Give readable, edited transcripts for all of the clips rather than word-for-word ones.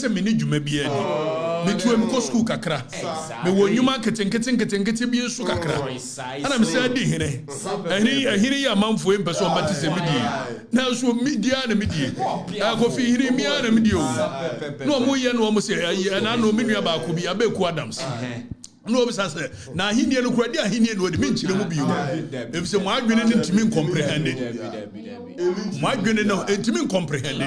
se me ni dwuma bia ni me tuam ko school kakra me wo nyuma nkete bi nso kakra ana me say di hene ahiri ya manfo em person ba ti se me di na so media na me di ko fi hiri mi na me di o no mo ye no mo say na no me nua ba ko bi abeku Adams no obisa say na ahini no kura di ahini no de me nchire mu bi o if say mo adwene ni ntimi comprehend mo adwene no ntimi comprehend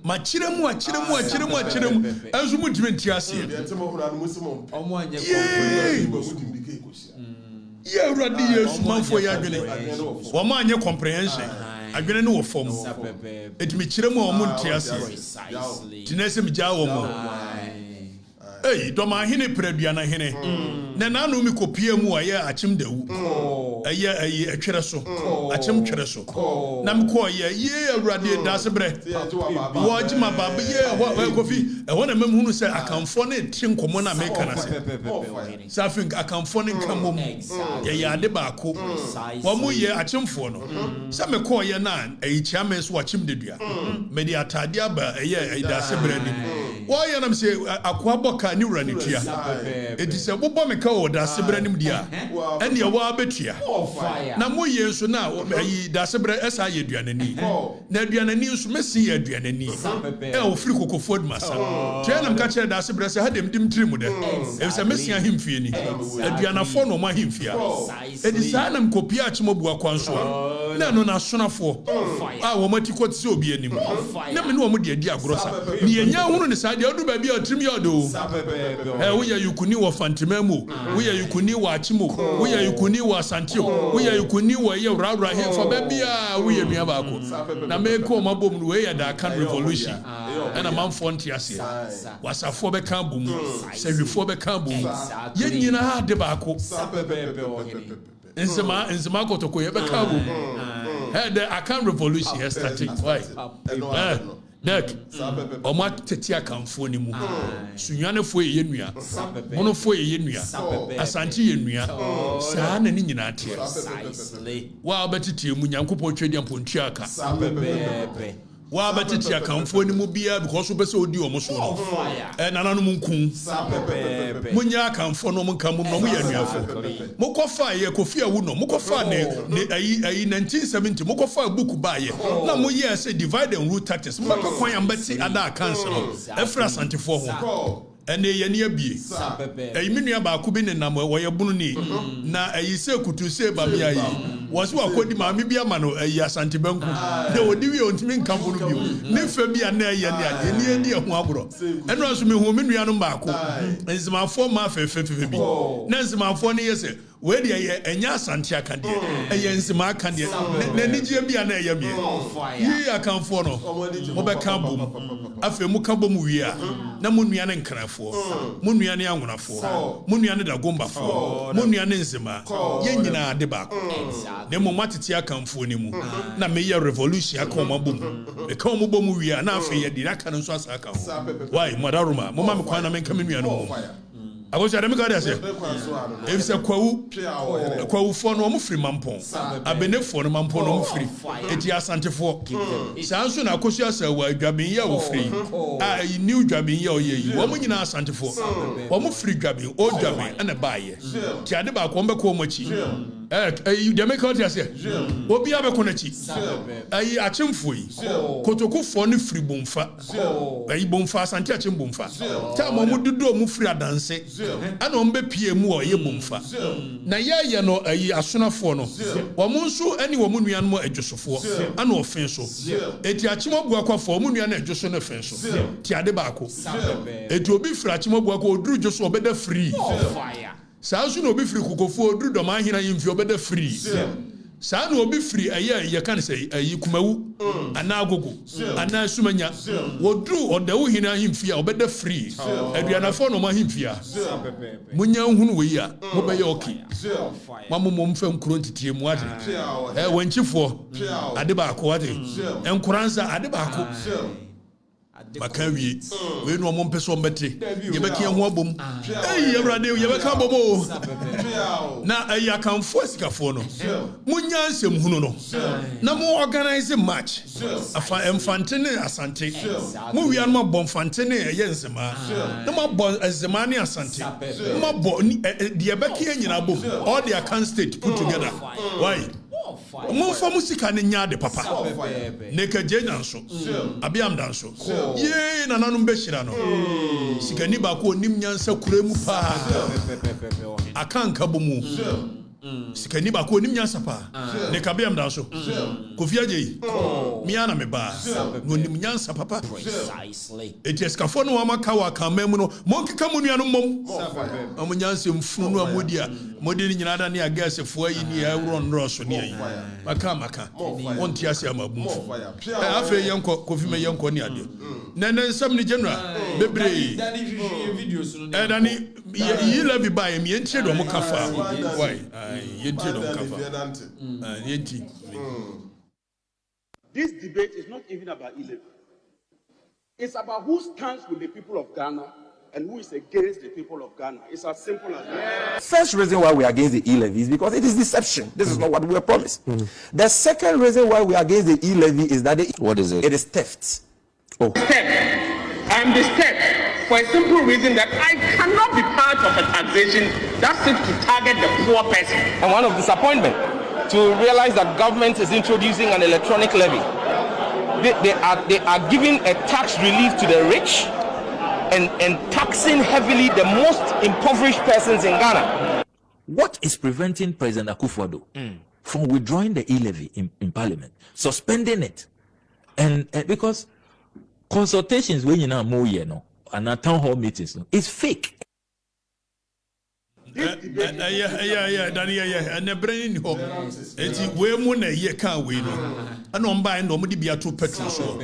ma chire mu enso mu ntimi ntiase omo anye ye uradi Yesu manfo ya adwene wo ma anye comprehension adwene no wo fom etimi chire mu o mu ntiase tinese mi ja wo mo Hey, do ma hine predua na hine. Na no mi kopie mu aye achim dawu. Aye atwere so. Achim twere so. Na mi ko ye awurade da se bre. Wo jima baba ye kofi. E wona mem hunu se akamfo na ti nkomo na me kana se. Safin akamfo ne nkamom. Ye ade ba ko. Wo mu ye achimfo no. Se me ko ye na ayi chiame so achim dedua. Me di atade aba aye da se bre ni. Wo ye na me se akwa boka ni wura ni tua edi se bobo meka wo da sebra nim dia ene ye wa betua na moye nso na ayi da sebra esa ye duanani na aduanani nso mesi ye aduanani e o firi kokofo masa tua na mka kire da sebra se hadem dim trimu de e se mesi ahimfie ni aduanafo no ma ahimfia edi sa na mkopia achimobu akwanso na no na sonafo wo mati kwotse obi anim na me no wo de adi agorosa ni enya hunu ne sa de odu ba bia otrim yodo we are yukuni wa fantimemu we are yukuni wa achimo we are yukuni wa santio we are yukuni wa ye rawra he for bebia we are nua ba ko na me ko mabom no we are da kan revolution and a man fonti ase wasafo be kan bum sehwefo be kan bum ye nyina ha de ba ko enzema kotoko ye be kan bum the Accra revolution has started why Nek, Oma Tetia Kamfo ni mu. Sunyane fo ye nua. Mono fo ye nua. Asanti ye nua. Saa na ni nyina atia. Wa betiti mu Nyankopɔ twedi ampontua aka. Wa betiti akamfo ni mu bia because we be odi omo so no. Nana no munkun. Munya akamfo no munka mu no mu ye nuafo. Mokofa ye Kofi Awu no. Mokofa ne ayi 1970 mokofa book ba ye. Na mo ye say divide and rule tactics. Mbaka kwan yambati ada council no. Efra santifo ho. Ene ye ne abie minua ba ko bi ne nam wo ye bunu ni na ayi se kutu se ba bia yi wo so akodi ma me bia ma no ayi asante banku de odi wi ontimi nkamfo no bio ne fa bia na ayi ne ade ne edi ho aboro eno aso me hu minua no ba ko enzimafo ma fefefe bi na enzimafo ne ye se we de ye enya asante akade eye enzima akade na nigye bia na eye me yi akamfo no mo be kan bom afa mu kan bom wi a na mo nua ne nkrafo mo nua ne anwonafo mo nua ne dagombafo mo nua ne nzima ye nyina ade ba ko ne mo matete akamfo ni mu na me ye revolution akoma bom e ka mo bom wi a na afa ye di aka no so asaka ho why madaruma mo ma me kwan na me nka me nua no I was at America. If it's a quawu for no free mampon, a benefit for no mampon no free. It is Santa for Sanson. I could say, well, grabbing you free. I knew grabbing you, woman in our Santa for one free grabbing, old grabbing, and a buyer. Chadaba Comba Comachi. You Democrat, I say, what be a conachi? I achim fui. Kotoko for no free bomfa. I bomfa and touch him bomfa. Tamo do mufria dance. Ano mbe pie mu oye bomfa na ya no ayi asonafo no wo munso ani wo munua no adwosofo ana ofen so eti achimobua kwafo wo munua na adwoso no fen so ti ade ba ko eti obi fra achimobua ko oduru dwoso obeda free saa so no obi free kokofo oduru do ma hina yimfi obeda free saa no obi free ye kan say ayi kumawu ana agogo ana sumanya wodru odawu hina himfi a obeda free aduanafo no ma himfi a munya hunu we ya mo be ye okay mammo mfam kuro ntitie mu ade wanchifo ade ba ko ade enkuransa ade ba ko makawie we no mo mpeso mbete ye be kan ho abom awurade ye be kan bomo na ya kan force ka fo no munya nsem hunu no na mo organize match afa emfante ne asante mo wia no bo mfante ne ye nsema na mo bo nsema ne asante mo bo de beki nyina bom all the account state put together why mo fa musika ne nya de papa ne ka jenya nso abiam dan so ye na nanu be hira no sika ni ba ko nim nyansa kura mu pa akanka bomu sika ni ba ko nim nyansa pa ne ka biam dan so kofi aje mi ana me ba no nim nyansa papa precisely eties ka fo no amaka wa kan mem no mo nkeka mo nua no mom am nyansa mfunu no amodi a modi ni nyina da ne agase fo ayi ni awro nro so ne ayi maka won ti ase amabu afa yenko kofi me yenko ne ade nene nsam ni general bebre videos no dani E-Levy buy me entie do mo kafa why yentie do kafa yentie. This debate is not even about E-Levy. It's about who stands with the people of Ghana and who is against the people of Ghana. It's as simple as that. First reason why we are against the E-Levy is because it is deception. This is not what we were promised. The second reason why we are against the E-Levy is that what is it? It is theft. I'm the step for a simple reason that I cannot be part of a taxation that seeks to target the poor person. And one of disappointment to realize that government is introducing an electronic levy. They are giving a tax relief to the rich and taxing heavily the most impoverished persons in Ghana. What is preventing President Akufo-Addo from withdrawing the E-Levy in Parliament, suspending it? And because consultations when you know more, you know, and at town hall meetings, it's fake. Yeah, and the brain home. It's way more than a year can't win. And on by no money be a 2 petrol so.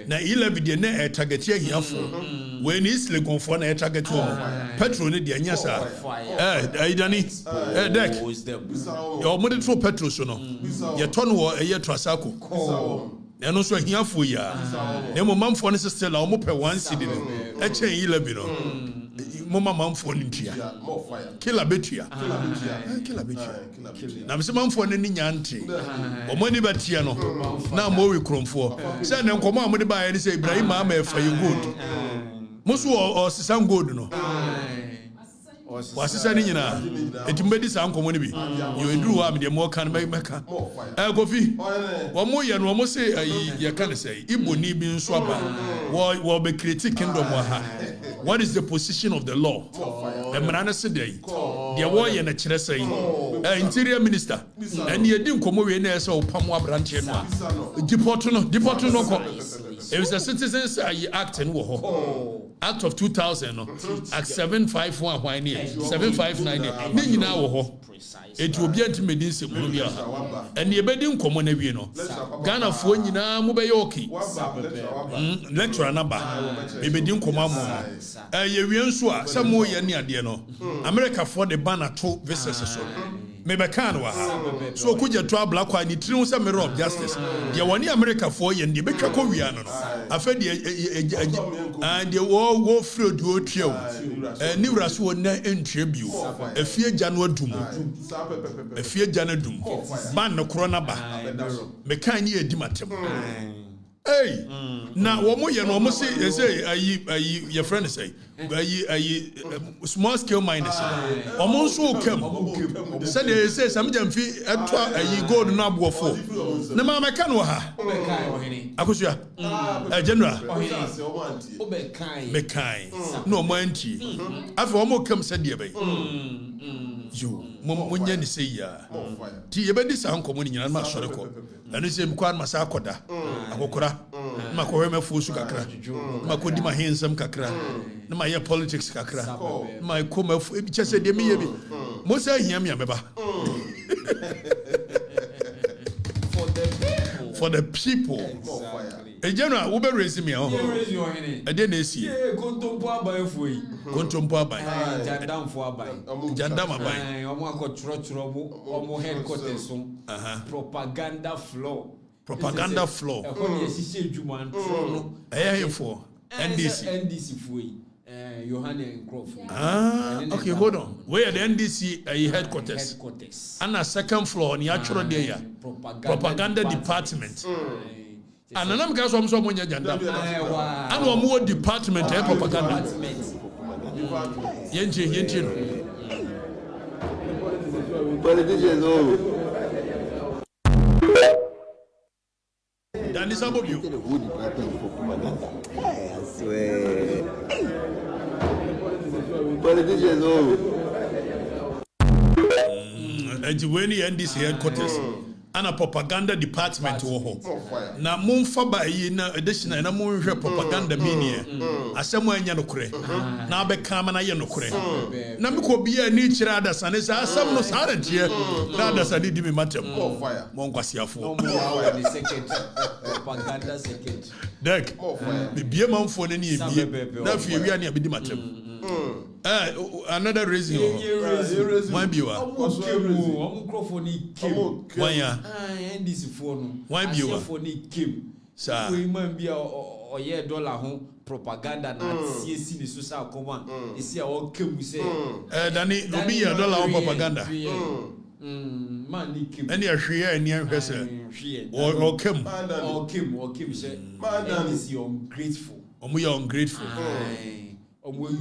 Now E-Levy the net target here for when it's like on for a target home. Petrol need the Anyasa. Dani, deck. Your money through petrol so no. Your ton war a year Trasaco. And also here for ya. Nemo mam for still a mope 1 city. A chain E-Levy no. Mama mam for Nintia. Kill a betia. Now, some man for any yanti or money batiano. Now, more we chrome for. Send them come on, money buy and say, Ibrahim, I'm for you good. Most or some good, no. Was sending na it made this uncle money be you do have the more can make meka coffee one more and almost say you can say Igbo ni bin swaba will be critic kingdom what is the position of the law the manana said the warrior and a chere say interior minister and you didn't come away na so pamwa branch no deport no it was the Citizens Act and Act of 2000 no Act 751 why near 759 ni na wo ho it will be antimedin se buru bia and ye bedin komo na wie no Ghana fo nyina mo be yoki lecturer na ba e bedin komo amo ye wie nso a samo ye ne ade no America for the banner to visitors so me be kan wa so kuja to black wa ni tiri se me rob justice ye woni America for ye ndi be twa ko wia no afa de and the wo free do twa ni wura so na entwe bio afie gya no adum afie gya na dum ban no korona ba me kan ni edi matem hey na wo mo ye no mo say ayi your friend say ayi small scale miners o mo so kam say they say some jamfi etwa ayi gold no abofo na ma me kan wo ha akusua general me kan no mo anti afa wo mo kam say de bai yo mo nya ni say ya ti ye be di sa nkomo ni nyina ma sore ko anu se mkwan masa akoda akokora ma ko heme fusu kakra ma ko di ma hensam kakra na ma ye politics kakra ma ko ma fu ebi chese de me ye bi mo sa hia me abeba for the people exactly. General we be raise me on e dey na sie kontompo aban fuyi kontompo aban jandamfo aban jandam aban omo akotro omo headquarters so propaganda floor e ko ye sise djuma ntro no for NDC fuyi Yohane Crawford. Okay, hold on. Where are the NDC headquarters? And a second floor on the actual day. Propaganda department. And I'm going to say, and one more department, propaganda. Yenchi. Politicians, That is about you. I swear. Politicians, And when the NDC headquarters. And a propaganda department na mumfa ba yi na additional na munhwe propaganda mania asemo anya no kure na abeka ma na ye no kure na me ko bia ni kira adasa ne sa asem no sa rantie na adasa di me matem mo nkwasiafo Propaganda second. dek be bia manfo ne ni bia na fi wi ani abedi matem another reason why biwa Microphone came. why ya NDC phone. Why biwa phone came. Sir. We man be a dollar home propaganda na CC ni social command. You see all came we say. Dani obi ya dollar on propaganda. Man ni came. Any ahwe ani ahwe say. Or came say. NDC ungrateful. Omo ya ungrateful. Pulling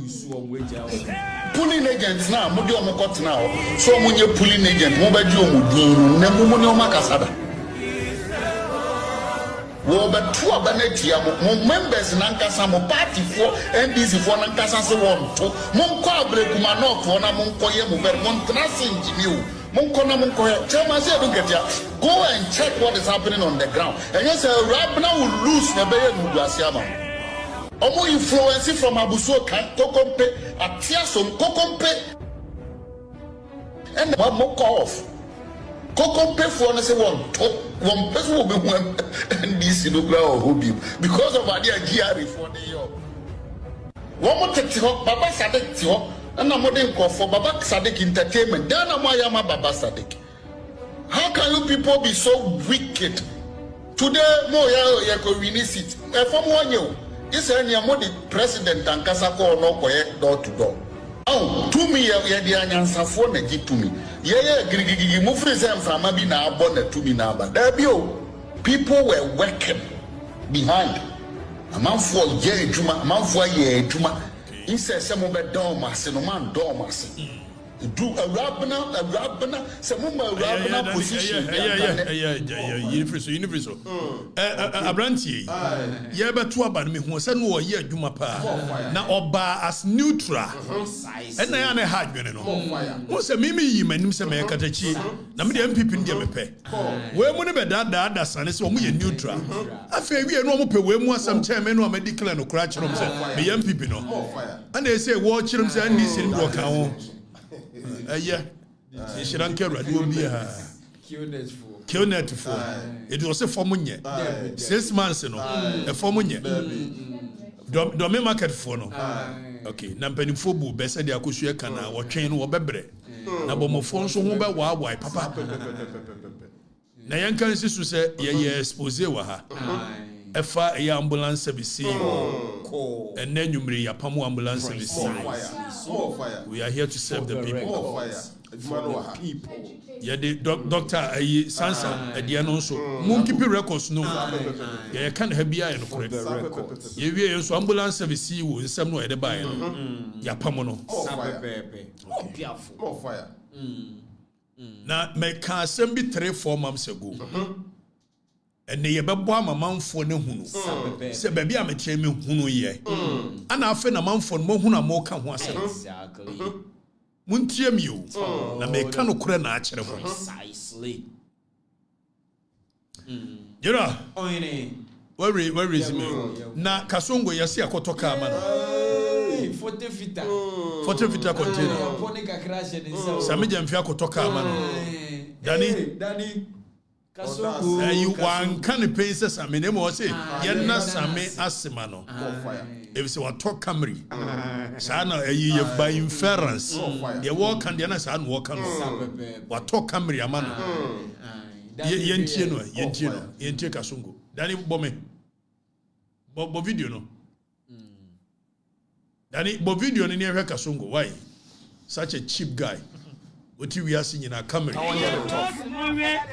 agents now, Mudi Omokot now. So when you're pulling agent, Mobadio Mudin, Namumuni Omakasada. Well, but two Abanetia, members in Ankasamo party for NDC for Nankasa one to Monko Brekumano for Namonkoye, Montrasin Jimmy, Monkona Monkoye. Tell myself, go and check what is happening on the ground. And yes, Rabna will lose the Bayer Mugasiama. Omo influence from Abuso kan kokompe atia som kokompe and one more off kokompe for na say one person will be one and this no grow hobby because of idea GR for the year one more take Baba Sadek tio and na modern call for Baba Sadek entertainment then am Yama Baba Sadek. How can you people be so wicked today mo ya ko win it from 1 year. This is the president and Kasako no door to door. Oh, to me, the answer for the to me. Yeah, Grigi Mufrizam from Abina bonnet to me now, but there people were working behind. A man for Ye Juma, a man for Ye Juma. He says some of the dormas and a man dormas. Do a rabbiner, some of my rabbiner position. Universal. Abranti, yeah, but two about me who said, no, yeah, Jumapa. Now, Oba as neutral. And I am a hard gun. What's a mimi, my name is Akatachi. Namidi MP in Diamepe. Where would be that son is only neutral. I fear we are no more, we want some chairman or medical and cratch from the young people. And they say, watch them and this in Wakao. Yeah, you shouldn't care. It will be a kill net for it was a formunia 6 months, a formunia. Domain market for no. Okay, Nampany Fobu, Bessa de Accusation Cana, or chain or bebre. Nabomophone, so who by why, Papa. Nayan can say, yeah, Exposè waha. Efa a ambulance service, and then you bring a Pamu ambulance service. We are here to serve the people. Yeah, the doctor, Sansa, a Dianonso, Monkey records, no. Yeah, can't have be I correct records. You are ambulance service, you in somewhere at the buy. Yapamono. More fire. Now, my car sent me 3-4 months ago. And they have a man for no hunu. Say, baby, I'm a chairman hunu ye. And I feel a man for Mohuna Moka was exactly. Muntium you. Na make no crena actually. Precisely. You know, where is me? Na Kasongo Yasi Akotoka man. 40 feet container. Samija Mfia Kotoka man. Danny. You one can pay us. I mean, I say, Yana Same Asimano. If you want talk Camry, Sana, you by inference. You walk and Yana San walk on what talk Camry, a man. Yentino, Yente Kasungo. Danny Bome. Bob video no. And it, but video ni near Kasongo. Why? Such a cheap guy. What we are seeing in our camera.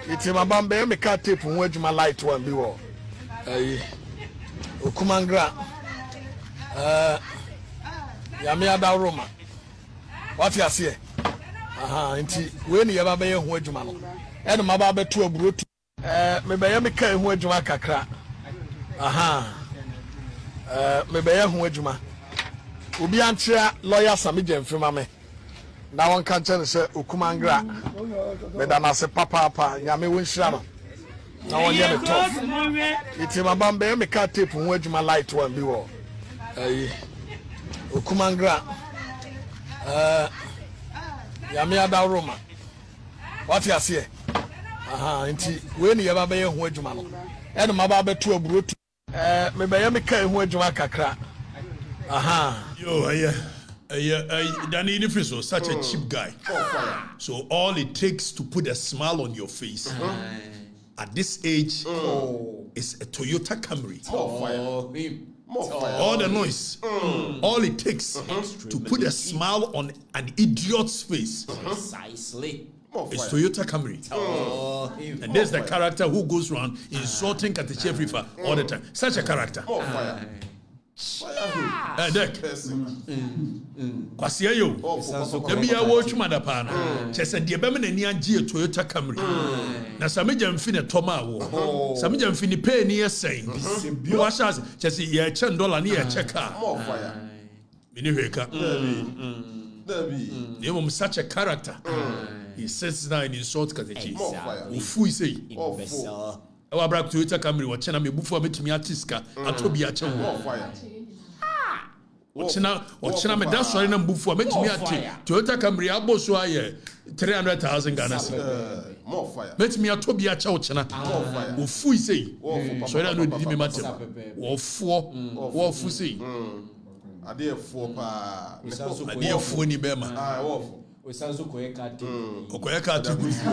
It's my bambe me car tape and wedge my light one be war. Okumangra. Yamia da Roma. What you see? Inti when you ever be a wedge man. And my baby to a brute. Maybe I make a wedge my Accra. Maybe I wedge my. Ubi antia lawyer Samijem from me. Now one can tell us Okumangra. But then I say papa, Yami Winshano. Now one year talk. It's my bambe, me car tape and wedge my light one be war. Okumangra. Yami da Roma. What you see? Inti when you ever be a wedge man. And my baby to a brute. Maybe I make a wedge my Accra. Yo, Danny Nifiso, such a cheap guy. So all it takes to put a smile on your face at this age is a Toyota Camry. All the noise. All it takes to put a smile on an idiot's face. Precisely. It's Toyota Camry. And there's the character who goes around insulting Okatakyie Afrifa all the time. Such a character. Dek. Kwasia yo. Debi ya watch madapana. Chese die be me nani age Toyota Camry. Na sameja mfine toma wo. Sameja mfine pay ni esen. Bi wa chance chese ye $10 ni ye cheka. Mini hweka. Debi. Such a character. He sits down and insults Okatakyie. Ufu say. Our black Toyota Camry wa chena me bufu ametumi atiska atobi a chewo. Ochina me da sorry na bufu ametumi ati Toyota Camry aboso aye 300,000 Ghana cedis. More fire. Metumi atobi a chewo chena. Ufu say. So na no didi me matem. Wo fu say. Ade fo pa. Ade fo ni be ma. Wo. Osanso koyeka ati. Okoyeka ati gufu.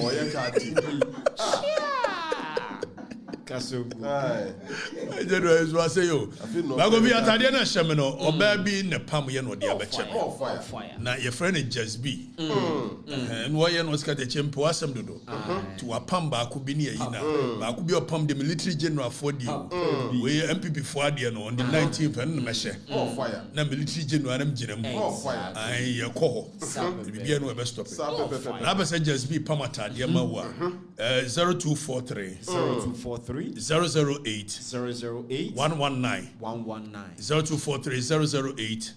Oyeka ati. Kasogu. Jedo ezo ase yo. Ba go bi atade na hye me no oba bi ne pam ye no de abeche. Na ye friend just be. No ye no ska de chempo asem dodo. To apam ba ko bi ne yi na. Ba ko bi opam the military general for the we MPP for the no on the 19th and me hye. Na military general am gina mu. Ai ye ko ho. Bi no e be stop it. Na be say just be pam atade ma wa. 0243 008 119 0243 008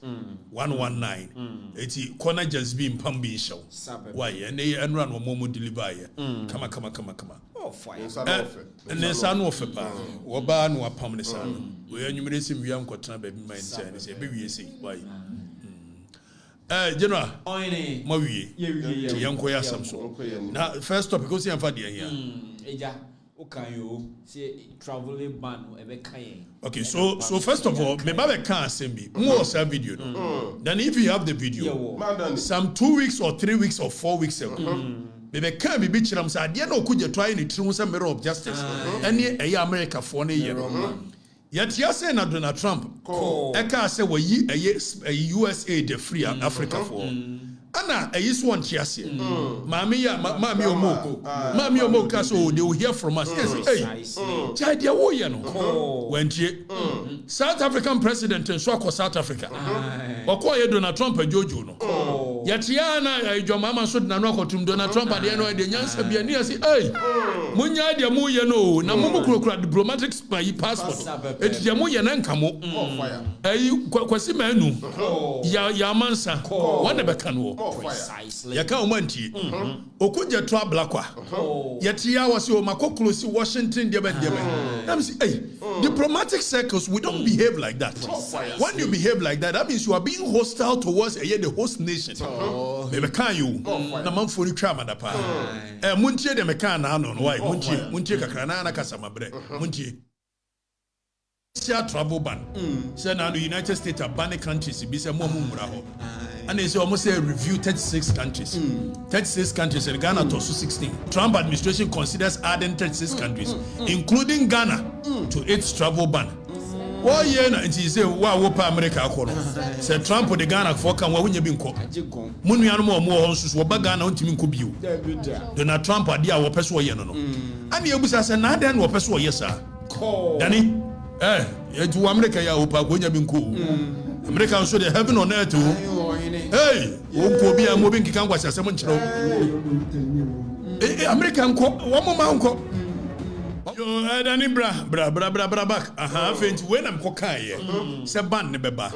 119 eti corner just be mpam bi show why and enra no momo deliver ye kama oh fire and san wo fe pa wo ba no apam ne san we anwumere sim wiam kwotena ba bi man say say be wie say why general ma wie ye yanko ya samso na first topic go see am fa de here eja okayo say traveling ban ebe kan. Okay, so first of all, me ba can send me more video no. Then if you have the video, some 2 weeks or 3 weeks or 4 weeks ago, me can be chiram say ade na okuje try ni tru say mirror of justice. Any America for ne year. Yet you say na Donald Trump e ka say we yi USA de free Africa for. Anna, a is one chiasi. Mammy Omoko, so they will hear from us. Yes, hey, Chadia Woyano. When South African president and Swako South Africa. Okoye Donald Trump and Jojo. No. Yatiana, your mama should not knock to Donald Trump at the end of the Yansa Biania. Say, hey, Munya de Muyano, Namuku diplomatic passport. It's Yamuyan Kamo. Kwasimanu, Yamansa, one of the canoe. Precisely. Yaka omanti. Okuja twa blakwa. Yatia wasi o makoklo si Washington debe. That means hey, diplomatic circles we don't behave like that. When you behave like that, that means you are being hostile towards the host nation. Bebe kan you. Na manfo ni twa madapa. Muntie de meka na no why muntie kakra na kasa mabre. Muntie travel ban. Say now the United States are banning countries be say mo mumura ho. And they say almost say review 36 countries. 36 countries and Ghana to 16. Trump administration considers adding 36 countries, including Ghana, to its travel ban. Why ye na nti say wa wo pa America akọ no. Say Trump the Ghana for kan wa hunya bi nkọ. Munu ya no mo ho nso so ba Ghana ntimi nkọ biu. Donald Trump ade a wo pese wo ye no no. Ani ebusa say na ade na wo pese wo ye sa. Dani you America ya wo pa ko nya bi nkọ. America so the heaven on earth. Hey, wo bi a mo bi nkika ngwase asem nkyerɛ. America nkɔ wo mo ma nkɔ. Yo, Dani bra back. Fenti when I'm kokaye. Se ban ne beba.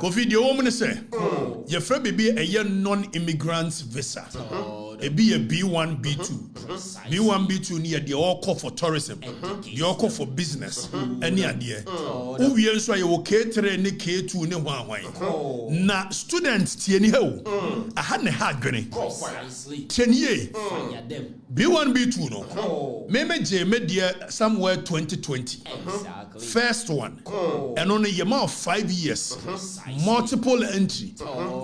Kofi de woman say. Ye fra baby a year non-immigrant visa. E be a B1, B2. B1, B2 near the all call for tourism. The all call for business. Any idea? Who we so you K3 ni K2 ni wan. Na students tieni ho. I had ne hard granny. 10 years. B1, B2 no. Meme J media somewhere 2020. Exactly. First one. And only a amount of 5 years. Multiple entry.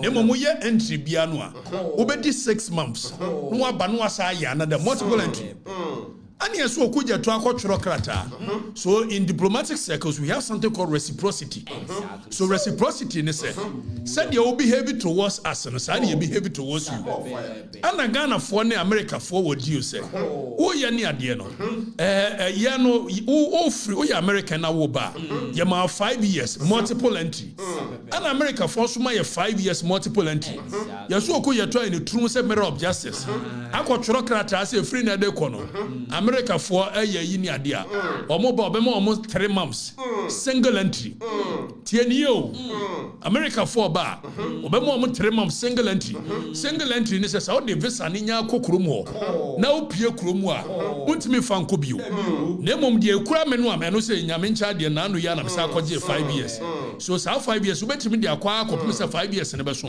Nemo mo ye entry bianwa. Obedi 6 months. No abanwa sa ya another multiple entry. And yes, so could you So in diplomatic circles, we have something called reciprocity. Exactly. So reciprocity in said you will behave towards us and said you behave towards you. And Ghana for America forward you say. Oh ya ni adieno. Ya no oh free oh ya American na wo ba. Ya ma 5 years multiple entry. And America for so my 5 years multiple entry. Ya so ko ya try in true say mirror of justice. Akotro krata say free na de kono. America for a year in Yadia, or mobile almost 3 months. Single entry. TNU. America for bar. Obama 3 months single entry. Single entry is how the visa ninya kokrumo. Now Pia Krumwa. Untimi Fankobio. Nemum de Kramenu, and say Yamincha de Nanu Yana Sakoji 5 years. So 5 years, we bet me the acquire 5 years in the best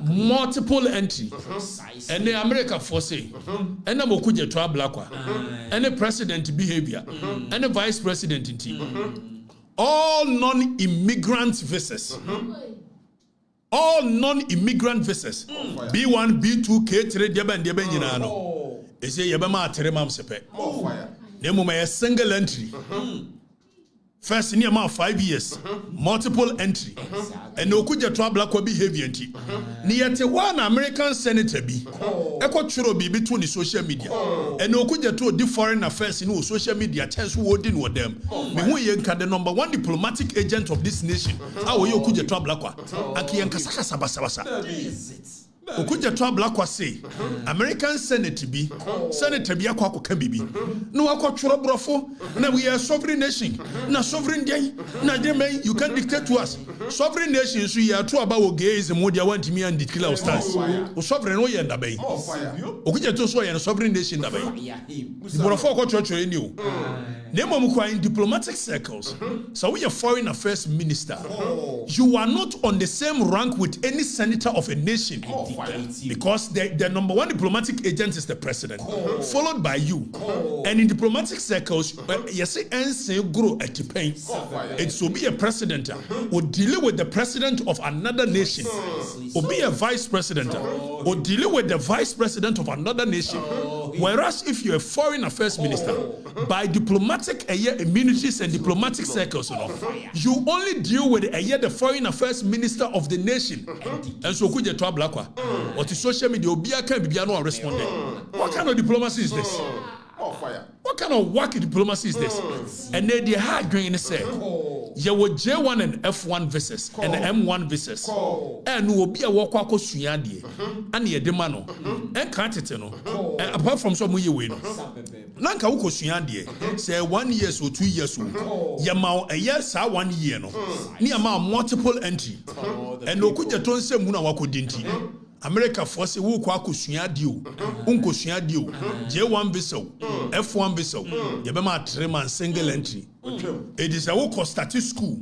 multiple entry. And the America for say, and I'm Okuja to Blackwa. Any president behavior, any vice president in team, all non-immigrant visas, all non-immigrant visas, B1, B2, K3, Deben Yinano. They say Yabama Teremam Sepe. Nemuma a single entry. First in about 5 years, multiple entry, and no could you trouble behavior. Near to one American senator be echo churo be between the social media, and no could you to the foreign affairs in social media tells who wouldn't with them. Me who you can the number 1 diplomatic agent of this nation. How you could you trouble Akian Kasaka Sabasa. Okuja trouble akwa say American Senator be akwa ko kan bibi no akwa choro brofo na we are sovereign nation na sovereign day na dem you can dictate to us sovereign nation so you are to about gays and media want me and declare stance o sovereign no ye ndabe okuja to so ye sovereign nation ndabe brofo ko choro ni o nemo mu kwa in diplomatic circles so we are foreign affairs minister you are not on the same rank with any senator of a nation. Because the number 1 diplomatic agent is the president, followed by you. And in diplomatic circles, you say, "Ense grow at the pain." It will be a president or deal with the president of another nation, or be a vice president or deal with the vice president of another nation. Whereas if you're a foreign affairs minister, by diplomatic immunities and diplomatic circles, you only deal with the foreign affairs minister of the nation. And so could you trouble or to social media Obia can be no responding. What kind of diplomacy is this? What kind of wacky diplomacy is this? And then the hard grain say, you were J1 and F1 visas and the M1 visas. And will be a walk suyadi and ye demano and canteteno. And apart from some way, win. Lanka uko suyadi say 1 year or 2 years old. Yamau a yes, 1 year no. Near multiple entry. And no kuja ton se muna wako dinti. America force who kwa kusua dio unko sua dio J1 visa F1 visa yebema 3 man single entry. It is a who start school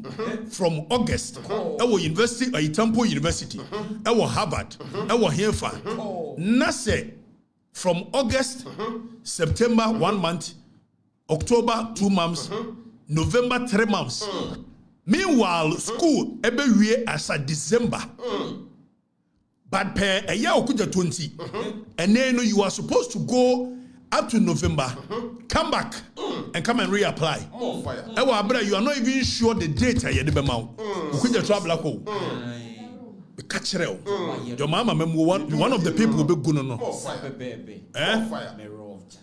from August our university or Temple University our Harvard our Hanford Nase from August September 1 month October 2 months November 3 months. Meanwhile school ebe wie as a December. But per a year okuja 20, and then you are supposed to go up to November, come back and come and reapply. More fire. You are not even sure the date you have you could just travel like catch your mama one of the people will be good no.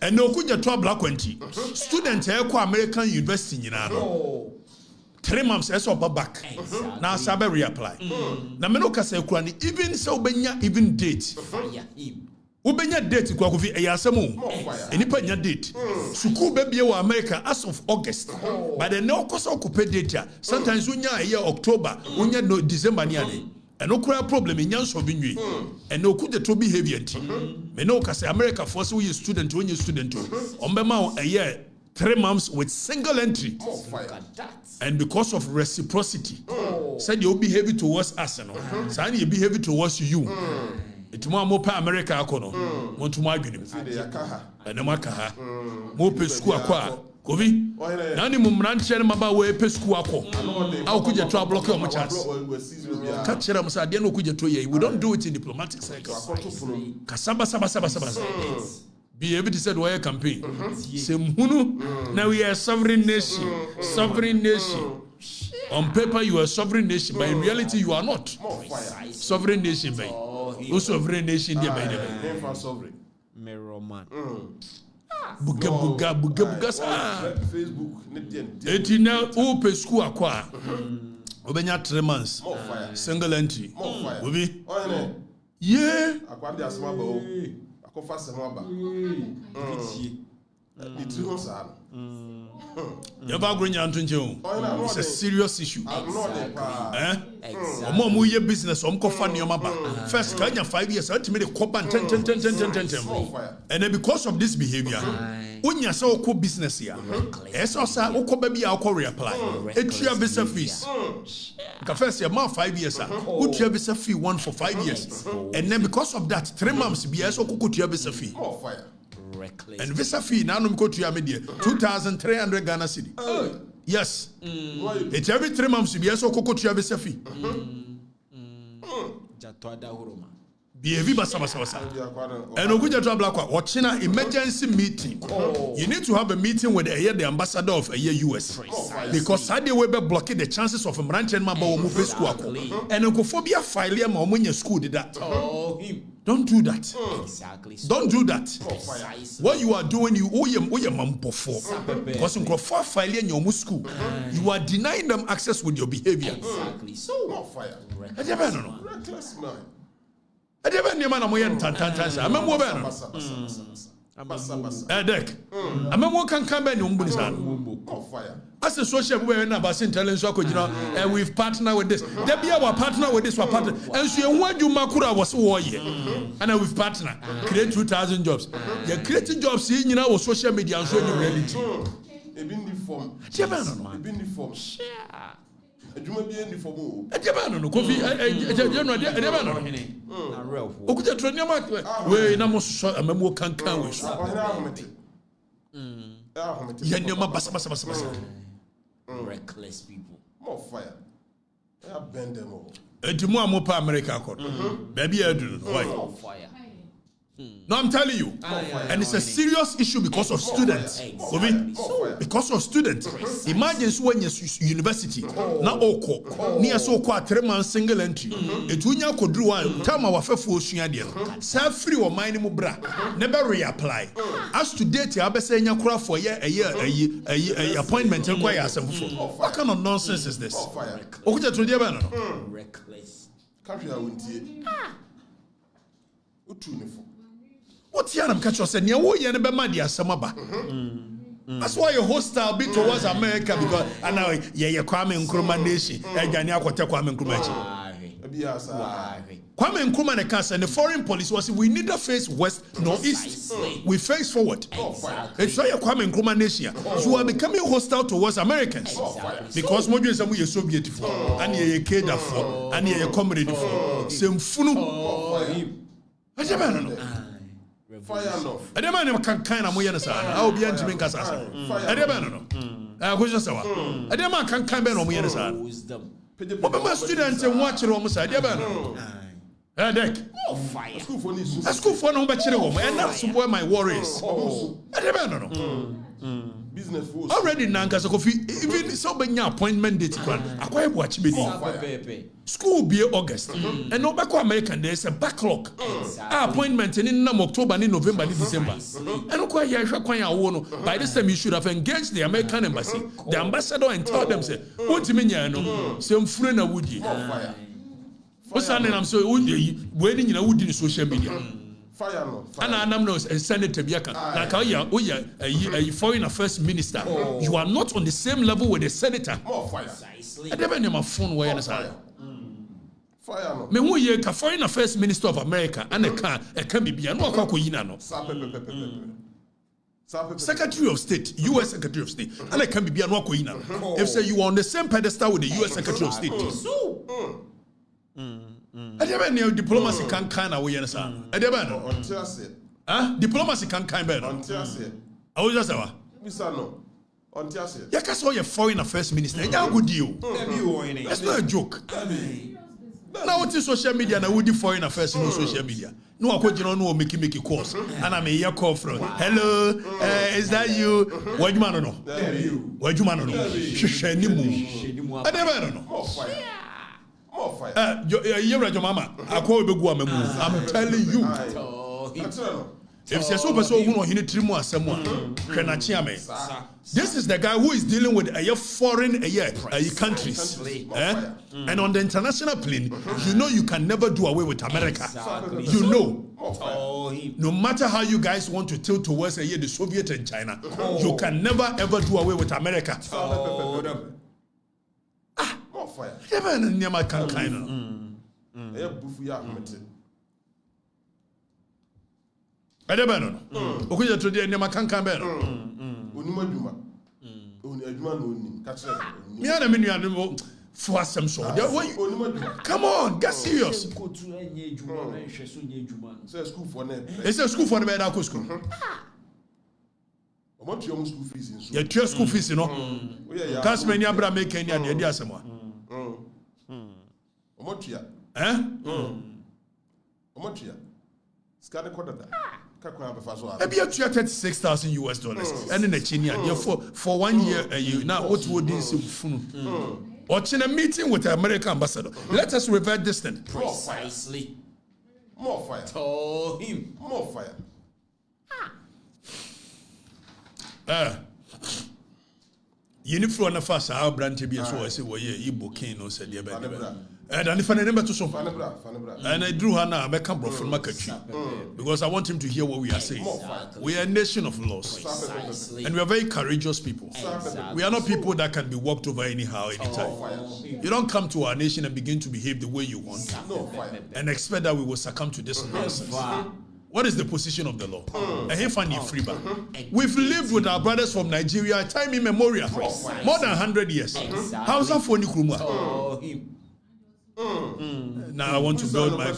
And no could just travel like students here American University in 3 months as well back. Now sabe reapply. Na me no kasa kurani even so benya even date. Ubenya date kwa kufi eyasemu. Enipa nya date. Suku bebie wa America as of August. But then no kosa okupe date. Sometimes unya year October, unya no December ni ade. And no cry problem in yan so binwi. And no could the behavior nti. Me no kasa America for so you student when you student. Ombema a year 3 months with single entry. And because of reciprocity, said you behave towards us, no. Said you behave towards you. It's more America, Akono. Want to margin him. And the Makaha. More Pescua qua. Covi. Nani Mumranchen Maba way Pescua. How could you trouble block your chance? Catch them, Sadiano Kuja. We don't do it in diplomatic circles. Kasaba Saba. Be able to say why campaign. Now we are a sovereign nation. Sovereign nation. On paper you are a sovereign nation, but in reality you are not. Sovereign nation, by no sovereign nation there by the sovereign. Mirror man. Buga. Facebook. Etina o pesku akwa. Obenya 3 months. Single entry. Obi. Yeah. Akwa dia asma ba o. Akofa sema ba. The two sir. It's a serious issue. Exactly. Business. First, 5 years. Ultimately, 10. And then because of this behavior, when you say business here, it's also reapply. It's your visa fees. First, you have 5 years. Put your visa fee 1 for 5 years, and then because of that, 3 months. Be also put your visa fee. Reckless. And visa fee now go to your media 2,300 Ghana cedi. Yes. It's every 3 months be also go to your visa fee. And Oguja to Black watching an emergency meeting. You need to have a meeting with the ambassador of a US. Because Saudi Weber blocking the chances of a branch and Mabo move school. And Ogophobia file him or when your school did that. Don't do that. Exactly. Don't do that. What you are doing, you owe your mum for. Because in Crawford filing your school, you are denying them access with your behavior. Exactly. So more fire. Reckless man. I never knew man I'm tantan. I'm a woman. Deck. I'm a woman can come back on fire. As a social media about telling so and we've partnered with this. There be our partner with this partner. And so what you makura was warrior. And we've partnered. Create 2,000 jobs. You're creating jobs in social media and showing you reality. Been the form. Been the form. You may be in the form. Kofi, Okuja Tronyama, where Namos, a memo can come with. Reckless people. More fire. I bend them all. America. Baby, I do. Why? Fire. No, I'm telling you. And it's a serious issue because of students. Because of students. Imagine when you're university, now Oko, near so called 3 months single entry. It will not do one time our fair self free or minimum bra. Never reapply. As to date, I be saying you cry for a appointment and quite as what kind of nonsense is this? Reckless. Country I wouldn't see. What Yanam catch us and you never mind your samaba. That's why your hostile be towards America because I know Kwame Nkrumah nation. Kwame Nkrumah. Kwame Nkrumah cancer and the foreign policy was we neither face west nor east. We face forward. It's why Kwame Nkrumah nation. So we are becoming hostile towards Americans because more than some so beautiful and you cared for and you comrade for same funu. I don't know. Fire enough. I don't know kind of way. I'll be entering Casa. I don't know. I was just I don't know can come on wisdom. But my students and watch it almost. I don't know. Deck. Fire. School for this. A school for no better woman, and that's where my worry is. Business force. Already, Nankas Kofi, even so many appointment date. I quite watch me. School be August, and no back American, there's a backlog. Appointment in October, in November, in December. And by this time, you should have engaged the American embassy, the ambassador, and told them, say, what do you mean? Some friend of Woody. What's that? I'm so waiting in a wood in social media. Fire no. And I'm not a senator. Like a foreign affairs minister. You are not on the same level with the senator. More fire. I never know my phone where Fire no. Me who ye foreign affairs minister of America and a can be no no. Secretary of State, U.S. Secretary of State, and I can be no if say you are on the same pedestal with the U.S. Secretary of State. I never knew diplomacy can kind of way. I never know. Diplomacy can kind of. I was just a you saw your foreign affairs minister. It's a good deal. That's not a joke. Now, what is social media and I would do foreign affairs in social media? No, I could no make calls. And I'm a call from hello, is that you? What you man know? What you man know? I never know. More fire. You're right, mama. I call you. I'm telling you. If you're so who know he need to move someone, this is the guy who is dealing with a foreign countries. And on the international plane, you know you can never do away with America. You know. No matter how you guys want to tilt towards the Soviet and China, you can never ever do away with America. More fire. Never never can kind of. I never know. Okay, today never can come better. Me and me for some sort. Come on, get serious. It's a school for the medical school. Your school fees, you know. Cast many abra make any idea someone. Maybe you $36,000 US, and in a China. For 1 year, you now what would this watching a meeting with the American ambassador? Let us revert this thing. Precisely. More fire. Told him. More fire. Uniform na fast our branch be so I say we Igbo king no said there and if I never to so and I drew her now make come from market because I want him to hear what we are saying. We are a nation of laws and we are very courageous people. We are not people that can be walked over anyhow anytime. You don't come to our nation and begin to behave the way you want and expect that we will succumb to this nonsense. What is the position of the law? We've lived with our brothers from Nigeria, time immemorial, more than 100 years. How's that for Nikruma? Now I want to build my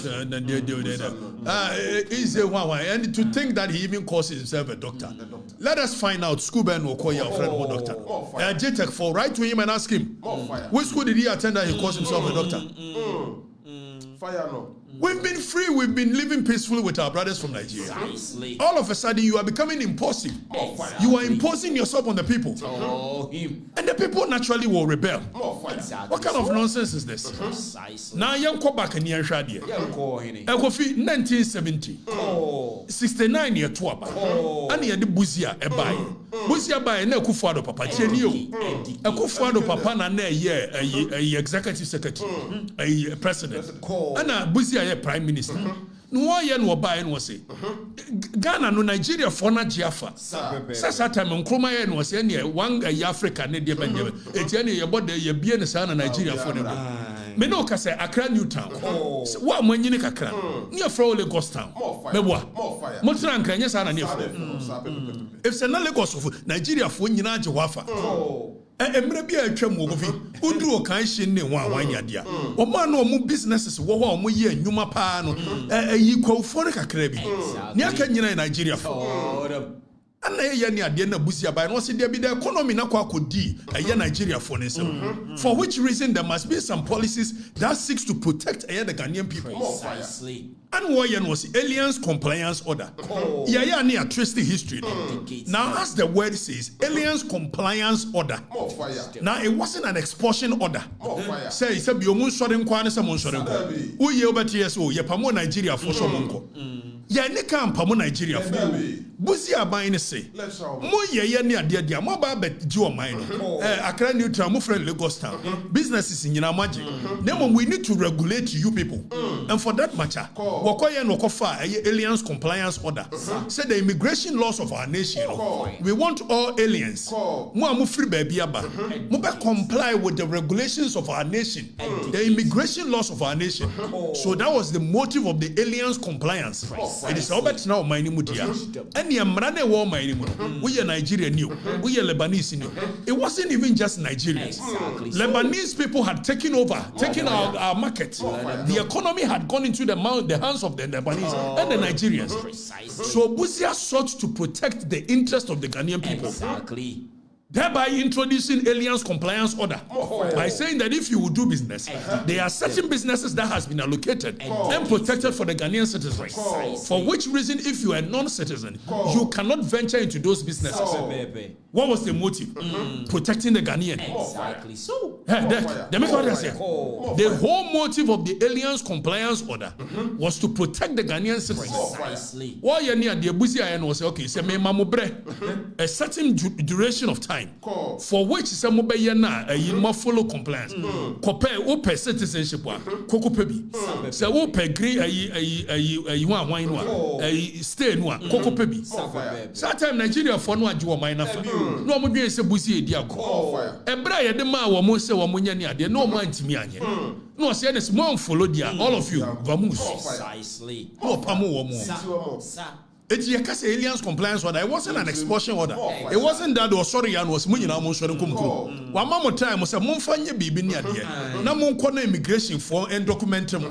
easy one, and to think that he even calls himself a doctor. Let us find out. School Ben will call your friend a doctor. JTech for write to him and ask him. Which school did he attend that he calls himself a doctor? Fire no. We've been free, we've been living peacefully with our brothers from Nigeria. All of a sudden, you are becoming impulsive. You are imposing yourself on the people. And the people naturally will rebel. What kind of nonsense is this? Now, young go back and Shadi. 1970. 69 year Tuaba. And he had the Buzia a buy. Buzia buy a Kufuado Papa. A Kufuado Papa and a executive secretary, a president. And a Buzia prime minister. No yen no buy and was say Ghana no Nigeria for na Jaffa. Sasa time Nkrumah yen was any one Africa ne de benje. Etiane ye bode ye bie ne sa na Nigeria for ne. Me no ka say Accra New Town. Wa manyini kakra. Near from Lagos Town. Meboa. Mo tran kan nya sa na near from. If say na Lagos of Nigeria for nyina je wafa. Emre bia atwam wo gofi udru o kan hye ne ho awanya dia o ma no mo businesses wo ho o mo ye anwuma pa no yi kwofo ne kakra bi ne aka nyina Nigeria fo And I near the end of Busia by no see there be the economy na kwa kodi Nigeria for them. For which reason there must be some policies that seeks to protect the Ghanaian people. Precisely. And what was aliens compliance order. Yeah, near twisty history. Now, as the word says, aliens compliance order. Now, it wasn't an expulsion order. Say, it's a biomun sorin kwane sa mon sorin ko. Uye obeti yeso, ye pamo Nigeria for so monko. Ya ne kan pamo Nigeria for. Busi aban ne say. Mo ye ne ade ade mo ba bet ji o man no. Accra neutral mo friend Lagos town. Businesses in nyina maji. Nemo we need to regulate you people. And for that matter, Wakoye no kofa aliens compliance order. Say the immigration laws of our nation. We want all aliens. Mo free baby aba. Mo be comply with the regulations of our nation. The immigration laws of our nation. So that was the motive of the aliens compliance. It is about now my mudia. And the Amrane war my we are Nigerian new. We are Lebanese new. It wasn't even just Nigerians. Lebanese people had taken over, taken our market. The economy had gone into the hands of the Lebanese and the Nigerians. So Busia sought to protect the interest of the Ghanaian people. Thereby introducing aliens compliance order by saying that if you will do business, there are certain businesses that has been allocated and protected for the Ghanaian citizens. For which reason, if you are a non-citizen, you cannot venture into those businesses. What was the motive? Protecting the Ghanaian. Exactly. So, the whole motive of the aliens compliance order was to protect the Ghanaian citizens. Precisely. Why you near the Busia was okay, say me mamubre a certain duration of time for which some mobile na you follow compliance. Compare open citizenship wa koko pebi. Say open gree you want wine wa stay no koko pebi. Sometimes Nigeria for no adwo man na fa. No mo dwen se Busia edi akọ. Ebra ye de ma wo mo se wo mo nya ni ade no mo antimi anye. No say this mo follow dia all of you vamus. Precisely. No pamo wo mo. It's a aliens compliance order. It wasn't an expulsion order. It wasn't that was sorry and was munina mon sorry kumkum. One more time was a monfanye bibi ni adie. Na mon kona immigration for and documentum.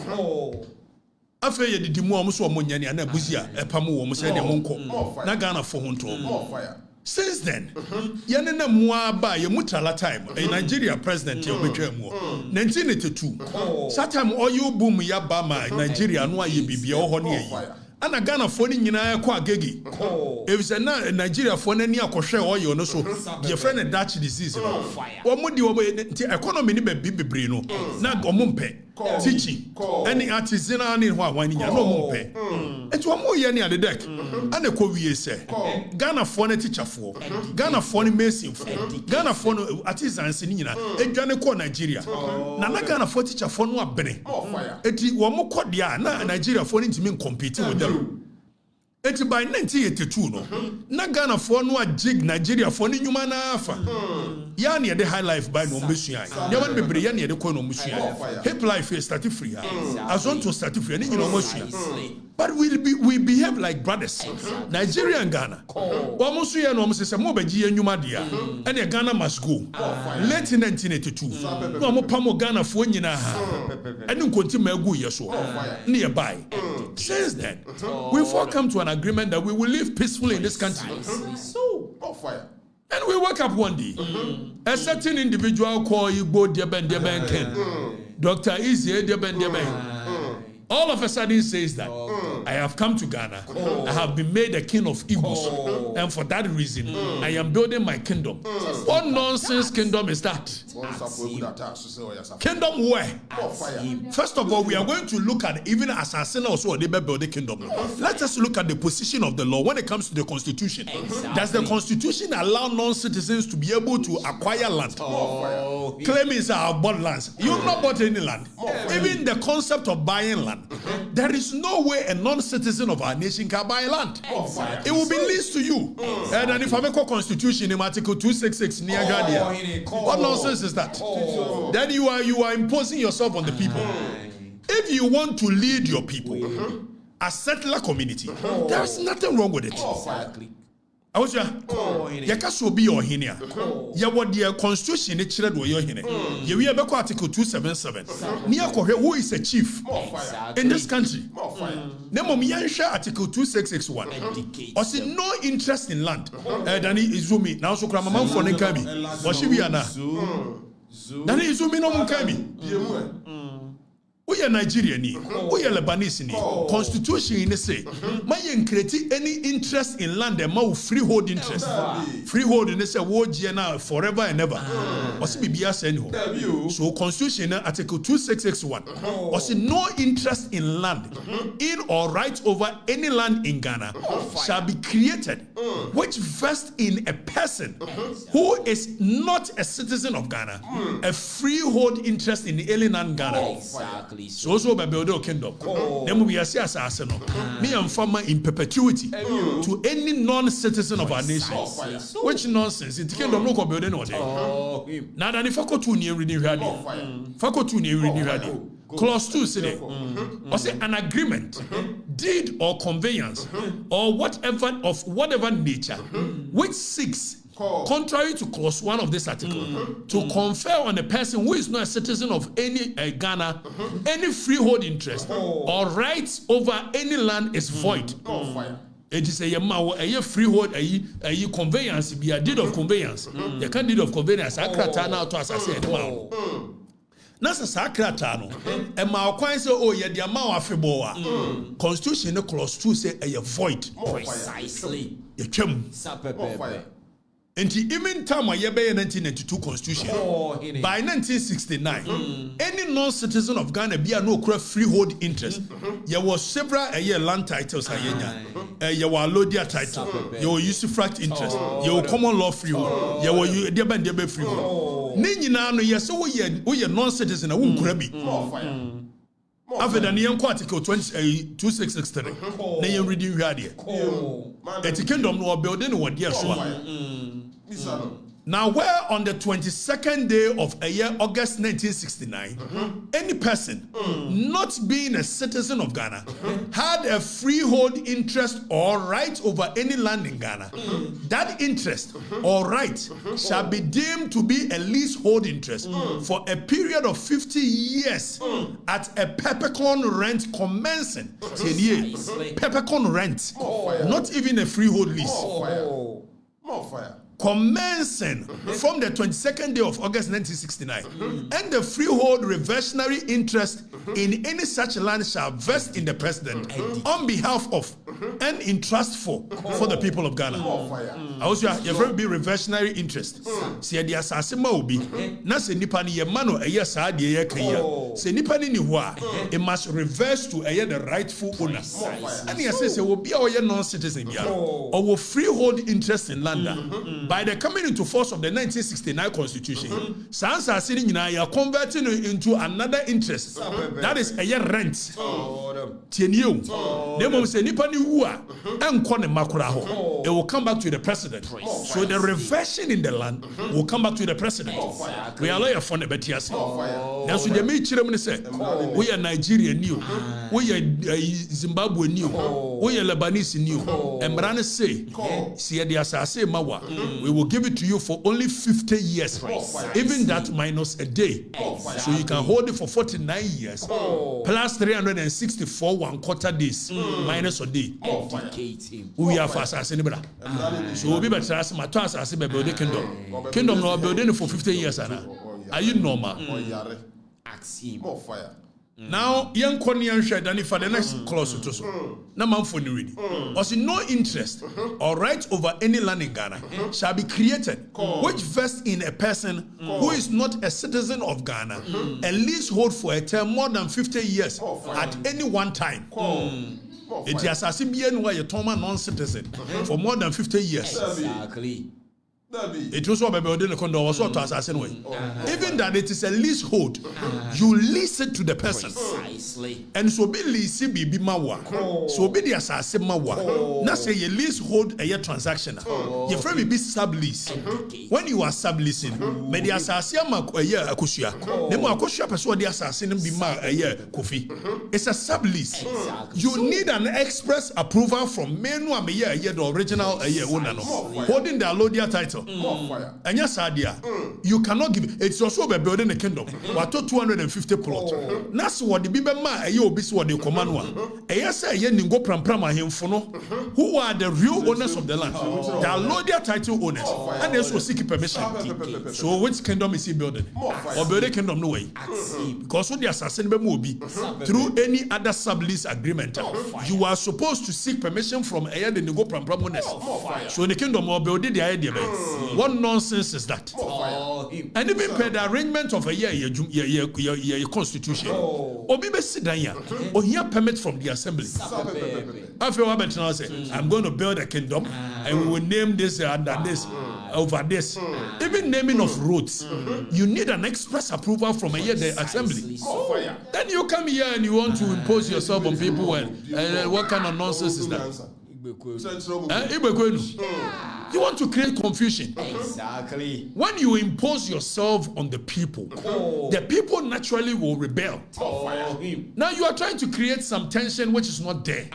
After ye di mu amuso omonya ni ana Busia epamu wo mo se de monko. Na Ghana for honto. Since then, yanena muaba ye mutala time. A Nigeria president ye betwe mu. 1982. That time oil boom ya bama Nigeria no ye bibi o ho ne yi. Ana Ghana for ni nyina kwa agegi. If say na Nigeria for na ni akohwe oil no so ye friend a Dutch disease no. Omo di obo economy ni be bebre no. Na omumpe teaching any artisanal ni ho awan ni nya no omumpe. Enti omo ye ni ade deck. Ana ko wie se Ghana for na teacher for Ghana for ni mason for Ghana for no artisans ni nyina edwane ko Nigeria. Na Ghana for teacher for no abene. Enti omo ko dia na Nigeria for ni ntimi compete with them. It's by 1982 no. Na Ghana for no a jig Nigeria for ni nyuma na afa. Ya ne the high life by no musua. Ya wan bebre ya ne the ko no musua. Hip life is start free. As on to start free ni nyina musua. But we behave like brothers. Nigeria and Ghana. Almost ya no say mo beji enyuma dia. And Ghana must go. Late in 1982. No mo pamo Ghana for nyina ha. And continue egu yeso. Nearby. Since then, we've all come to an agreement that we will live peacefully in this country. And we woke up one day. A certain individual called Igbo Deben Ken. Dr. Izzy Deben. All of a sudden says that I have come to Ghana. I have been made a king of Igbos. And for that reason, I am building my kingdom. What nonsense kingdom is that? Kingdom where? First of all, we are going to look at even assassin also they build the kingdom. Let us look at the position of the law when it comes to the constitution. Does the constitution allow non-citizens to be able to acquire land? Claiming is I have bought lands. You have not bought any land. Even the concept of buying land. There is no way a non-citizen of our nation can buy land. It will be leased to you. And then if I make a constitution in Article 266 near Guardian, what nonsense is that? Then you are imposing yourself on the people. If you want to lead your people, a settler community, there is nothing wrong with it. awosua yɛka so obi yɛ ɔhene a yɛwɔ deɛ constitution ne kyerɛ do ɔyɛ ɔhene yɛwie bɛkɔ article 277 ne yɛkɔhwɛ who is a chief in this country na mmom yɛnhwɛ article 2661 ɔse no interest in land dane izumi na nso kora mamanfoɔ ne nka bi ɔhye wi ana dane izumi no mu nka bi we are Nigerian, we are Lebanese. Constitution in the say, my create any interest in land and my freehold interest. Freehold in the say word forever and ever. So Constitution Article 2661 was no interest in land in or right over any land in Ghana shall be created which vests in a person who is not a citizen of Ghana a freehold interest in the alien land Ghana. Exactly. So by building kingdom. Then we are saying me and farmer in perpetuity to any non-citizen of our nation. Which nonsense? It kingdom no go building or day. Now that if I go to near reading ready, Clause 2 say or say an agreement, deed or conveyance or whatever nature which seeks contrary to clause 1 of this article, to confer on a person who is not a citizen of any Ghana, any freehold interest or rights over any land is void. It is a freehold, a conveyance, be a deed of conveyance. You can't deed of conveyance. Accra now to assassinate Nasa Accra no. And my coin say, oh, yeah, the amount of Fiboa. Constitution clause 2 say a void. Precisely. You come. And even time I 1992 constitution by 1969 any non-citizen of Ghana be no freehold interest. There was several land titles there were Lodia title, there were usufruct interest, there were common law freehold, there were debe freehold. Nina no yes we non-citizen a won kura bi. After the Nyan Article 2663, they reading here. The kingdom no building what dear so. Now, where on the 22nd day of a year, August 1969, any person not being a citizen of Ghana had a freehold interest or right over any land in Ghana, that interest or right shall be deemed to be a leasehold interest for a period of 50 years at a peppercorn rent commencing. 10 years. Peppercorn rent. Not even a freehold lease. More fire. Commencing from the 22nd day of August 1969, and the freehold reversionary interest in any such land shall vest in the president on behalf of and in trust for the people of Ghana. Also, you have be reversionary interest. See the assassin be na se nipa ni ye mano eye saa de ye kan ya. Se nipa ni ho a it must reverse to the rightful owner. And you say will be a non-citizen bia or freehold interest in land. By the coming into force of the 1969 Constitution, Sansa Sini you are converting into another interest. That is a year rent. Tienio. Nemo say nipa ni wua and kone makura ho. It will come back to the president. So the reversion in the land will come back to the president. We are lawyer for the betiasi. Now so the me chirem say we are Nigerian new, we are Zimbabwe new, we are Lebanese new. And Brane say see the assassin mawa. We will give it to you for only 50 years. Even that minus a day. So you can hold it for 49 years. Plus 364 1/4 days. Minus a day. We are for assassin. So we'll be better as my assassin by building kingdom. Kingdom no building for 50 years. Are you normal? More fire. Now, young Konian Shadani for the next clause to so. No man for reading. Was no interest or right over any land in Ghana shall be created, which vests in a person who is not a citizen of Ghana, a leasehold for a term more than 50 years at any one time. It is as if you are a non-citizen for more than 50 years. Exactly. It was what building the condo was what assassin way. Even that it is a leasehold, you lease it to the person. Precisely. And so be lease be mawa. So be the assassin mawa. Now say you leasehold a year transaction. Your friend be sublease. When you are subleasing, me the assassin ma a year akushia. The mo akushia person the assassin be ma a year kofi. It's a sublease. You need an express approval from menu a year the original a year owner holding the allodial title. And yes, idea. You cannot give. It's also by building a kingdom. What 250 plots. That's what the Bible man. You be what the command one. Yes, I go pram him for no. Who are the real owners of the land? The allodial title owners, and they also seek permission. So which kingdom is he building? Or building kingdom no way? Because when the assassin be through any other sublease agreement, you are supposed to seek permission from a the go pram owners. So in the kingdom or building the idea. What nonsense is that? And even per the arrangement of a year constitution. Or maybe sit down here. Or here permit from the assembly. After what say, I'm going to build a kingdom and we will name this under this over this. Even naming of roads, you need an express approval from a year the assembly. Then you come here and you want to impose yourself on people and what kind of nonsense is that? You want to create confusion. Exactly. When you impose yourself on the people naturally will rebel. Now you are trying to create some tension which is not there.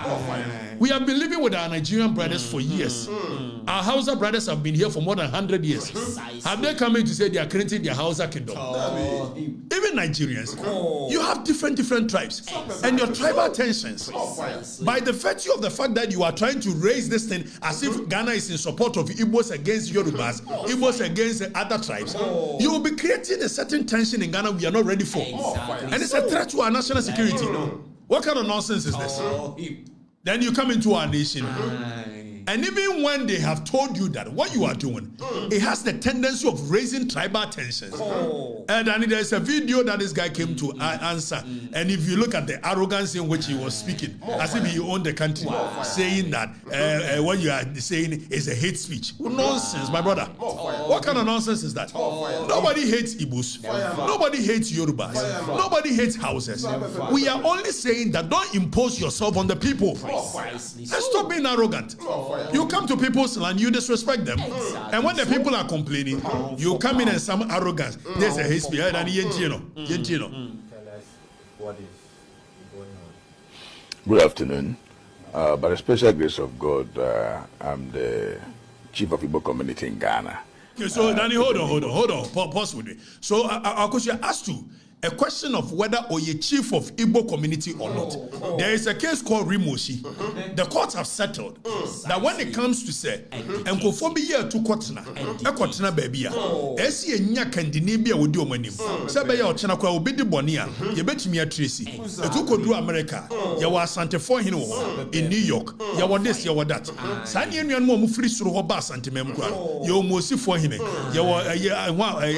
We have been living with our Nigerian brothers for years. Our Hausa brothers have been here for more than 100 years. Have they come in to say they are creating their Hausa kingdom? Even Nigerians, you have different tribes and your tribal tensions. By the virtue of the fact that you are trying to raise this thing as if Ghana is in support of Igbos against Yorubas, Igbos against other tribes, you will be creating a certain tension in Ghana we are not ready for. And it's a threat to our national security. What kind of nonsense is this? Then you come into our nation. And even when they have told you that what you are doing, it has the tendency of raising tribal tensions. And then there's a video that this guy came to answer. And if you look at the arrogance in which he was speaking, as if he owned the country, saying that what you are saying is a hate speech. Nonsense, my brother. What kind of nonsense is that? Nobody hates Igbos. Nobody hates Yorubas. Nobody hates houses. We are only saying that don't impose yourself on the people. And stop being arrogant. You come to people's land, you disrespect them. And when the people are complaining, you come in and some arrogance. There's a hate speech. And Tell us what is going on. Good afternoon. By the special grace of God, I'm the chief of Igbo community in Ghana. Okay, so Danny, hold on. Pause with me. So I'll ask you a question of whether or you chief of Igbo community or not. There is a case called Rimoshi. The courts have settled that when it comes to say, and go for me here to Kotna baby, Esi enya kandinibia with your money. Sabaya or Chanaka will be the Bonia, you bet me a Tracy. A took do America, you were Santa for him in New York, you were this, you were that. Sanian and more free through her bass and Memqua, you almost for him, you were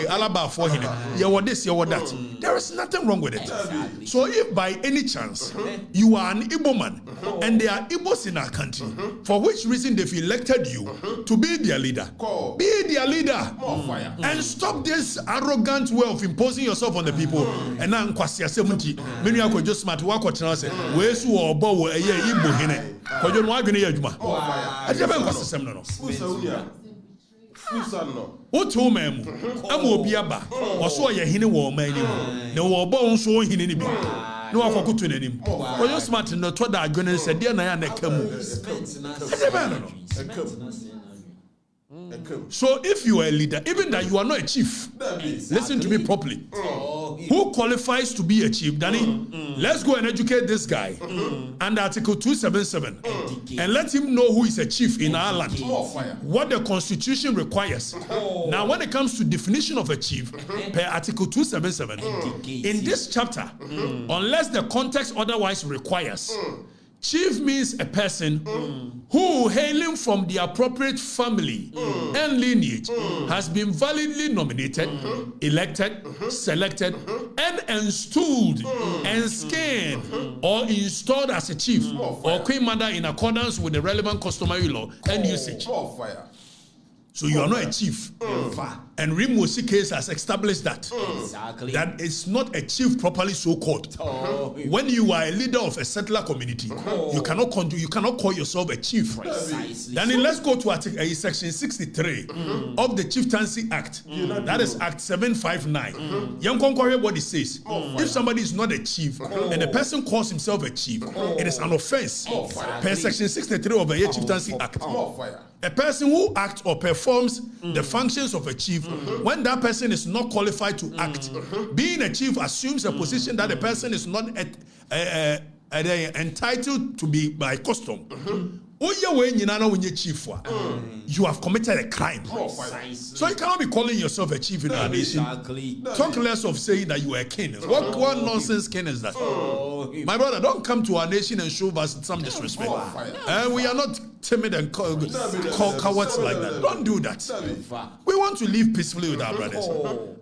Alaba for him, you were this, you were that. There is nothing wrong with it. Exactly. So if by any chance you are an Igbo man and there are Igbos in our country, for which reason they've elected you to be their leader, be their leader. And stop this arrogant way of imposing yourself on the people. And now Kwasia Semunti, many are just smart work or chance, where's who or bow a year Igbo hine. Because you want to get Yajuma. I never was the same. What home am Obiaba or so a hine war man? No war bone so hine ni bi. No one could to him. For your smart no to that going to say dear Nayana Kamu. So if you are a leader, even that you are not a chief, listen to me properly. Who qualifies to be a chief? Danny, let's go and educate this guy under Article 277 and let him know who is a chief in our land, what the Constitution requires. Now, when it comes to definition of a chief, per Article 277, in this chapter, unless the context otherwise requires, chief means a person who, hailing from the appropriate family and lineage, has been validly nominated, elected, selected, and installed, and skinned, or installed as a chief or queen mother in accordance with the relevant customary law and usage. So you are not a chief. And Rimosi case has established that. Exactly. That it's not a chief properly so called. When you are a leader of a settler community, you cannot call yourself a chief. Precisely. Then let's go to section 63 of the Chieftaincy Act. That is Act 759. Young Conqueror, what it says. If somebody is not a chief and a person calls himself a chief, it is an offense. Per section 63 of the Chieftaincy Act. A person who acts or performs the functions of a chief when that person is not qualified to act. Being a chief assumes a position that the person is not entitled to be by custom. You have committed a crime. So you cannot be calling yourself a chief in our nation. Talk less of saying that you are a king. What nonsense king is that? My brother, don't come to our nation and show us some disrespect. We are not timid and cowards like that. Don't do that. We want to live peacefully with our brothers.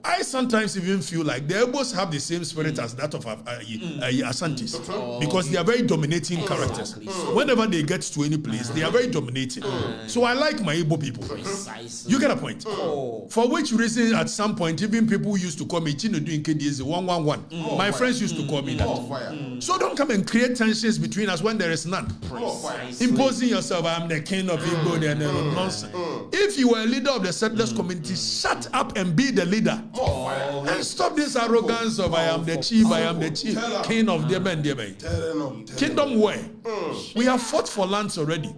I sometimes even feel like the Igbos have the same spirit as that of Asantis, because they are very dominating characters. Whenever they get to any place, they are very dominating. So I like my Igbo people. You get a point? For which reason, at some point, even people used to call me Chino doing KDS 111. My friends used to call me that. So don't come and create tensions between us when there is none. Imposing yourself, I'm the king of Igbo, and nonsense. If you were a leader of the settlers community, shut up and be the leader. And stop this arrogance of I am the chief, king of Debe. Kingdom where? We have fought for lands already.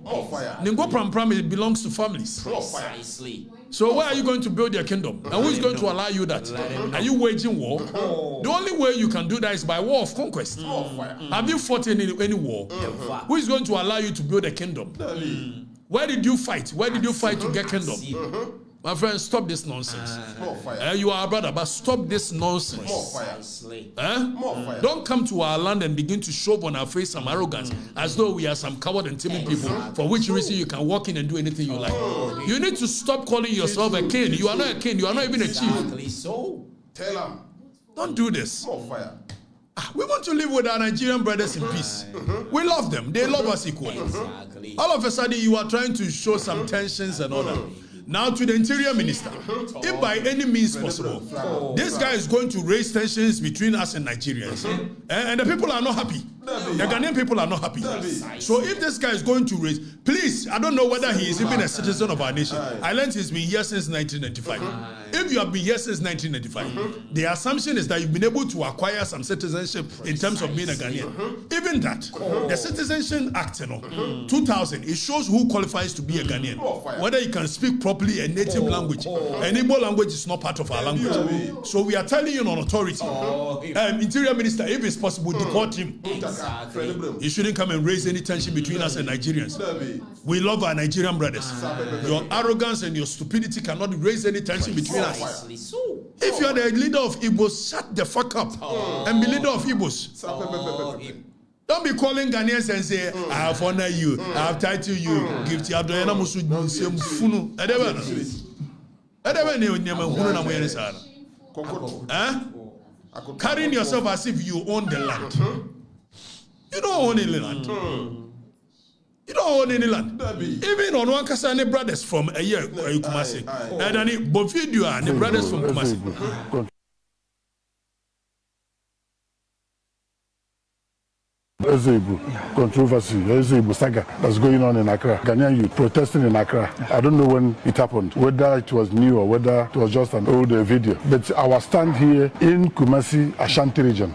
Ningo Pram, it belongs to families. Precisely. So where are you going to build your kingdom? And who is going to allow you that? Are you waging war? The only way you can do that is by war of conquest. Have you fought in any war? Who is going to allow you to build a kingdom? Where did you fight? Where did you fight to get kingdom? My friend, stop this nonsense. You are a brother, but stop this nonsense. Don't come to our land and begin to shove on our face some arrogance as though we are some coward and timid people, for which reason you can walk in and do anything you like. You need to stop calling yourself a king. You are not a king. You are not even a chief. Don't do this. We want to live with our Nigerian brothers in peace. We love them. They love us equally. All of a sudden, you are trying to show some tensions and all that. Now to the Interior Minister, if by any means possible, this guy is going to raise tensions between us and Nigerians, and the people are not happy. The Ghanaian people are not happy. So if this guy is going to raise, please, I don't know whether he is even a citizen of our nation. I learned he's been here since 1995. If you have been here since 1995, the assumption is that you've been able to acquire some citizenship in terms of being a Ghanaian. Even that, the Citizenship Act, 2000, it shows who qualifies to be a Ghanaian. Whether you can speak properly a native language. An Igbo language is not part of our language. So we are telling you on authority, Interior Minister, if it's possible, deport him. He shouldn't come and raise any tension between us and Nigerians. We love our Nigerian brothers. Your arrogance and your stupidity cannot raise any tension between us. If you are the leader of Igbos, shut the fuck up and be leader of Igbos. Don't be calling Ghanaians and say, I have honored you, I have titled you, give to Abdoyana Musu Funu. Carrying yourself as if you own the land. You don't own any land. You don't own any land. Even on one Kasane brothers from a year, Kumasi. And then Bofidio and the brothers from Kumasi. Ezebo controversy, Ezebo saga that's going on in Accra. Ghanaian youth protesting in Accra. I don't know when it happened, whether it was new or whether it was just an old video. But our stand here in Kumasi, Ashanti region,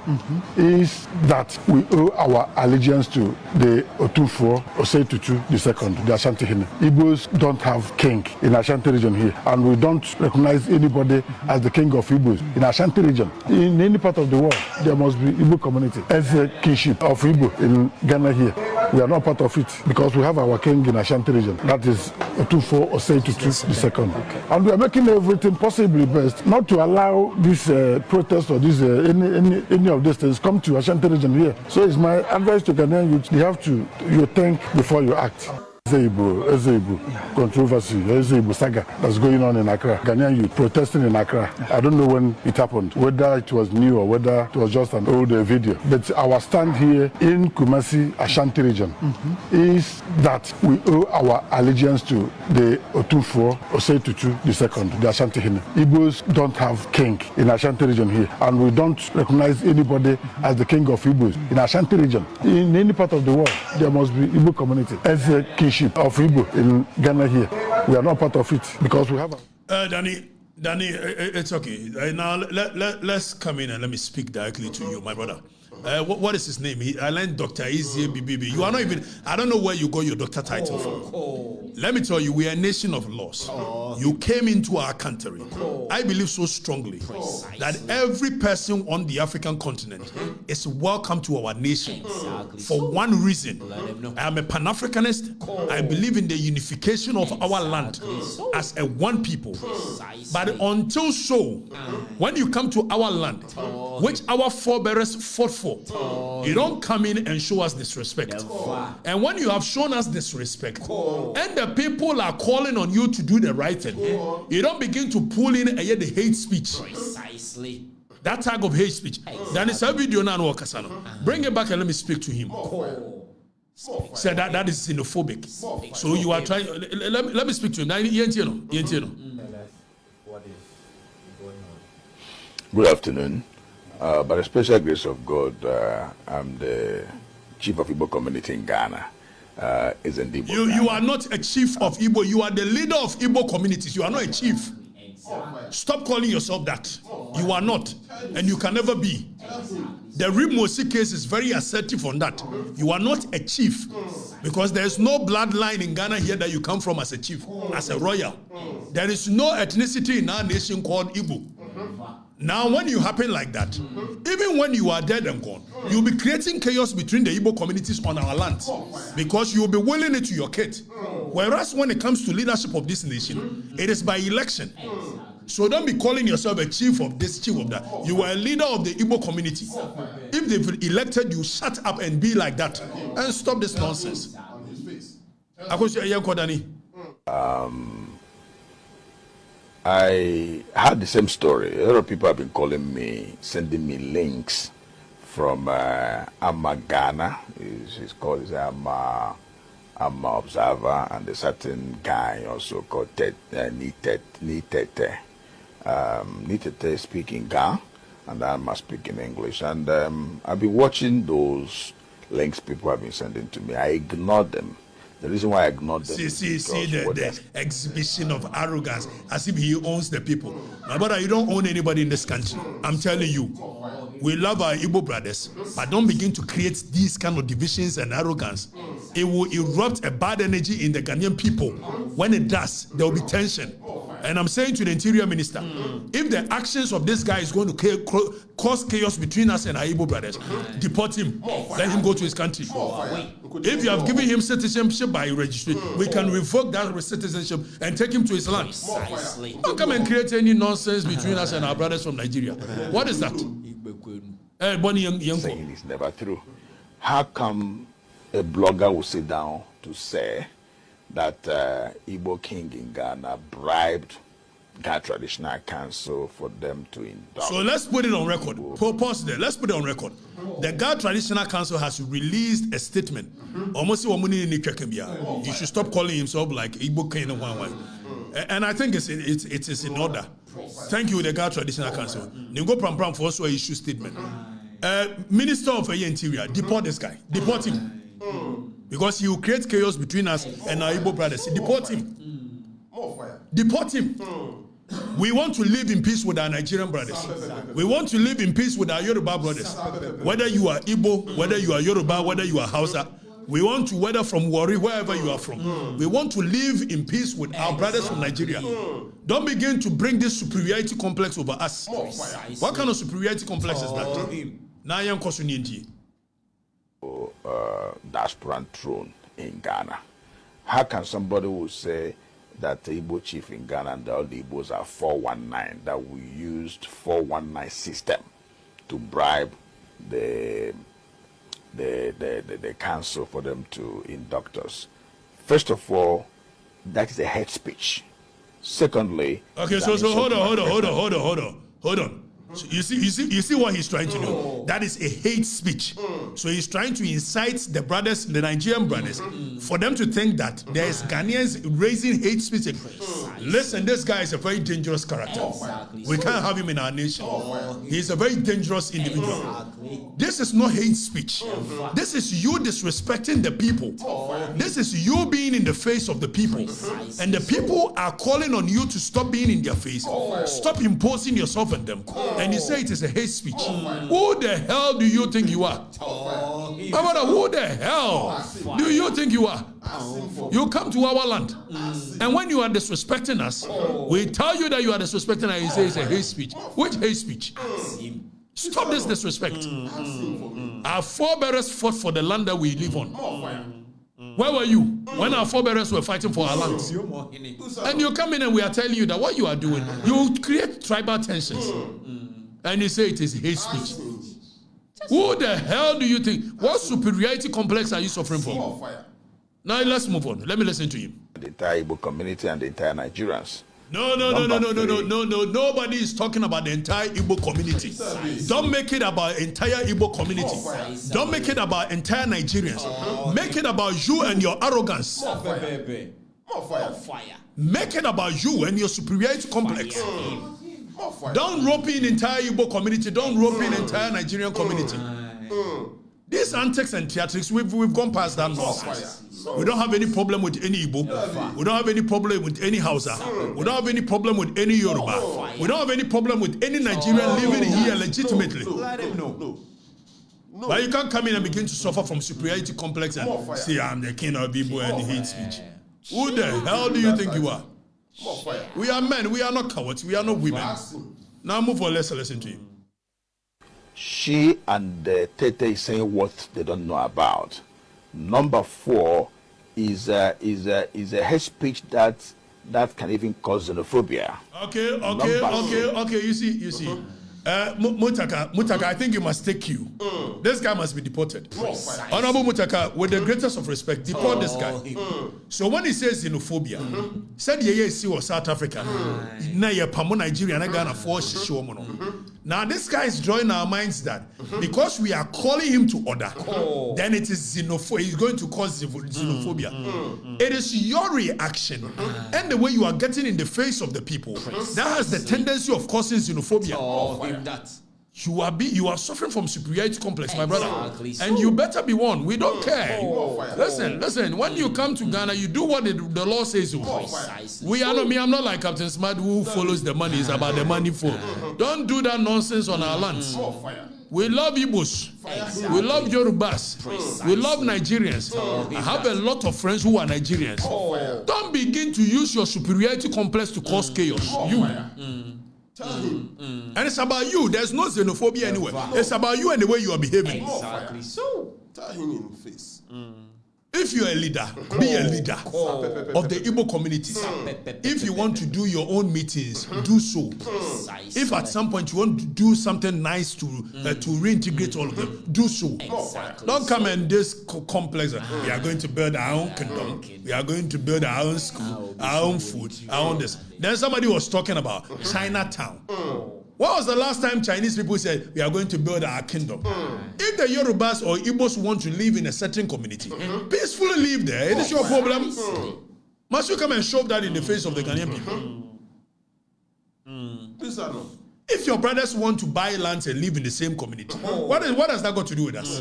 is that we owe our allegiance to the Otufo Osei-Tutu II, the Ashanti Hine. Igbos don't have king in Ashanti region here, and we don't recognize anybody as the king of Igbos in Ashanti region. In any part of the world, there must be Igbo community as a kingship of Igbo. In Ghana here, we are not part of it because we have our king in Ashanti region. That is Otufo Osei-Tutu II. And we are making everything possibly best not to allow this protest or this any of these things come to Ashanti region here. So it's my advice to Ghanaian youth: you have to think before you act. Igbo controversy, Igbo saga that's going on in Accra. Ghanaian youth protesting in Accra. I don't know when it happened, whether it was new or whether it was just an old video. But our stand here in Kumasi, Ashanti region, is that we owe our allegiance to the Otufo Osei Tutu II, the Ashanti Hine. Igbos don't have king in Ashanti region here, and we don't recognize anybody as the king of Igbos in Ashanti region. In any part of the world, there must be Igbo community as a kingship of Igbo. In Ghana here, we are not part of it because we have a... Danny, it's okay. Now let's come in and let me speak directly to you, my brother. What is his name? I learned Dr. Ezie BBB. You are not even, I don't know where you got your doctor title from. Let me tell you, we are a nation of laws. You came into our country. I believe so strongly that every person on the African continent is welcome to our nation for one reason. I am a Pan-Africanist. I believe in the unification of our land as a one people. But until so, when you come to our land, which our forebears fought for, you don't come in and show us disrespect. And when you have shown us disrespect, and the people are calling on you to do the right thing, you don't begin to pull in the hate speech. Precisely. That type of hate speech. Then it's a video now. Bring it back and let me speak to him. Say that is xenophobic. So you are trying. Let me speak to him. What is going on? Good afternoon. By the special grace of God, I'm the chief of Igbo community in Ghana. Is in Igbo. You are not a chief of Igbo. You are the leader of Igbo communities. You are not a chief. Stop calling yourself that. You are not, and you can never be. The Rimosi case is very assertive on that. You are not a chief because there is no bloodline in Ghana here that you come from as a chief, as a royal. There is no ethnicity in our nation called Igbo. Now, when you happen like that, even when you are dead and gone, you'll be creating chaos between the Igbo communities on our land because you'll be willing it to your kid. Whereas when it comes to leadership of this nation, it is by election. So don't be calling yourself a chief of this, chief of that. You are a leader of the Igbo community. If they've elected you, shut up and be like that and stop this nonsense. I had the same story. A lot of people have been calling me, sending me links from Amma Ghana. He's called Amma Observer, and a certain guy also called Nitete. Nitete speaking Ghana, and Amma speaking English. And I've been watching those links people have been sending to me. I ignored them. The reason why I ignored them see the exhibition of arrogance as if he owns the people. My brother, you don't own anybody in this country. I'm telling you. We love our Igbo brothers, but don't begin to create these kind of divisions and arrogance. It will erupt a bad energy in the Ghanaian people. When it does, there will be tension. And I'm saying to the Interior Minister, if the actions of this guy is going to cause chaos between us and our Igbo brothers, deport him. Let him go to his country. If you have given him citizenship by registry, we can revoke that citizenship and take him to his land. Don't come and create any nonsense between us and our brothers from Nigeria. What is that? Saying it's never true. How come a blogger will sit down to say that Igbo king in Ghana bribed Ghana Traditional Council for them to indulge? So let's put it on record. Pause there. Let's put it on record. The Ghana Traditional Council has released a statement. He should stop calling himself like Igbo king and one. And I think it is in order. Thank you, the Ghana Traditional Council. Ningo Pram for also issue statement. Minister of Interior, deport this guy. Deport him. Because he will create chaos between us and our Igbo brothers. Deport him. Deport him. We want to live in peace with our Nigerian brothers. We want to live in peace with our Yoruba brothers. Whether you are Igbo, whether you are Yoruba, whether you are Hausa, we want to, whether from Warri, wherever you are from, we want to live in peace with our brothers from Nigeria. Don't begin to bring this superiority complex over us. What kind of superiority complex is that? Diaspora throne in Ghana. How can somebody who say that the Igbo chief in Ghana and all the Igbos are 419, that we used 419 system to bribe the council for them to induct us, First of all, that is a hate speech. Secondly, okay, so hold on. So you see what he's trying to do. That is a hate speech. So he's trying to incite the brothers, the Nigerian brothers, for them to think that there is Ghanaians raising hate speech. Listen, this guy is a very dangerous character. We can't have him in our nation. He's a very dangerous individual. This is not hate speech. This is you disrespecting the people. This is you being in the face of the people. And the people are calling on you to stop being in their face. Stop imposing yourself on them. And you say it is a hate speech. Who the hell do you think you are? Who the hell do you think you are? You come to our land, and when you are disrespecting us, we tell you that you are disrespecting us, and you say it's a hate speech. Which hate speech? Stop this disrespect. Our forebears fought for the land that we live on. Where were you when our forebears were fighting for our land? And you come in and we are telling you that what you are doing, you create tribal tensions. And you say it is hate speech. Who the hell do you think? What superiority complex are you suffering from? Now let's move on. Let me listen to him. The entire Igbo community and the entire Nigerians. No. Nobody is talking about the entire Igbo community. Don't make it about entire Igbo community. Don't make it about entire Nigerians. Make it about you and your arrogance. Make it about you and your superiority complex. Don't rope in entire Igbo community. Don't rope in entire Nigerian community. These antics and theatrics, we've gone past that nonsense. We don't have any problem with any Igbo. We don't have any problem with any Hausa. We don't have any problem with any Yoruba. We don't have any problem with any Nigerian living here legitimately. But you can't come in and begin to suffer from superiority complex and say, I'm the king of Igbo and hate speech. Who the hell do you think you are? We are men. We are not cowards. We are not women. Now move on. Let's listen to him. She and Tete is saying what they don't know about. Number 4 is a hate speech that can even cause xenophobia. Okay. You see. Mutaka, I think you must take cue. This guy must be deported. Honorable Mutaka, with the greatest of respect, deport this guy. So when he says xenophobia, said see was South Africa. Now you're Nigeria and Ghana for Now this guy is drawing our minds that because we are calling him to order, then it is xenophobia. He's going to cause xenophobia. It is your reaction and the way you are getting in the face of the people that has the tendency of causing xenophobia. That you are suffering from superiority complex, my brother, and you better be one. We don't care. Listen. When you come to Ghana, you do what the law says. We are not. I'm not like Captain Smart who follows the money. It's about the money for. Don't do that nonsense on our lands. We love Igbos. We love Yorubas. We love Nigerians. I have a lot of friends who are Nigerians. Don't begin to use your superiority complex to cause chaos. And it's about you. There's no xenophobia anywhere. It's about you and the way you are behaving. Exactly. So, tell him in the face. If you're a leader, be a leader of the Igbo community. If you want to do your own meetings, do so. If at some point you want to do something nice to reintegrate all of them, do so. Don't come in this complex. We are going to build our own kingdom. We are going to build our own school, our own food, our own this. Then somebody was talking about Chinatown. When was the last time Chinese people said, we are going to build our kingdom? If the Yorubas or Igbos want to live in a certain community, peacefully live there. It is your problem. Must you come and shove that in the face of the Ghanaian people? If your brothers want to buy lands and live in the same community, what has that got to do with us?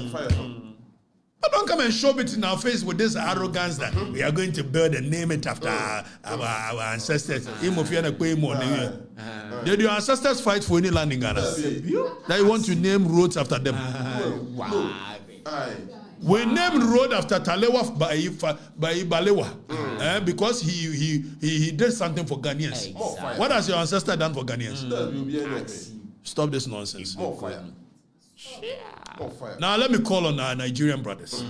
But don't come and shove it in our face with this arrogance that we are going to build and name it after our ancestors. Did your ancestors fight for any land in Ghana? That you want to name roads after them? We named road after Talewa by Balewa because he did something for Ghanaians. What has your ancestor done for Ghanaians? Stop this nonsense. Now let me call on our Nigerian brothers.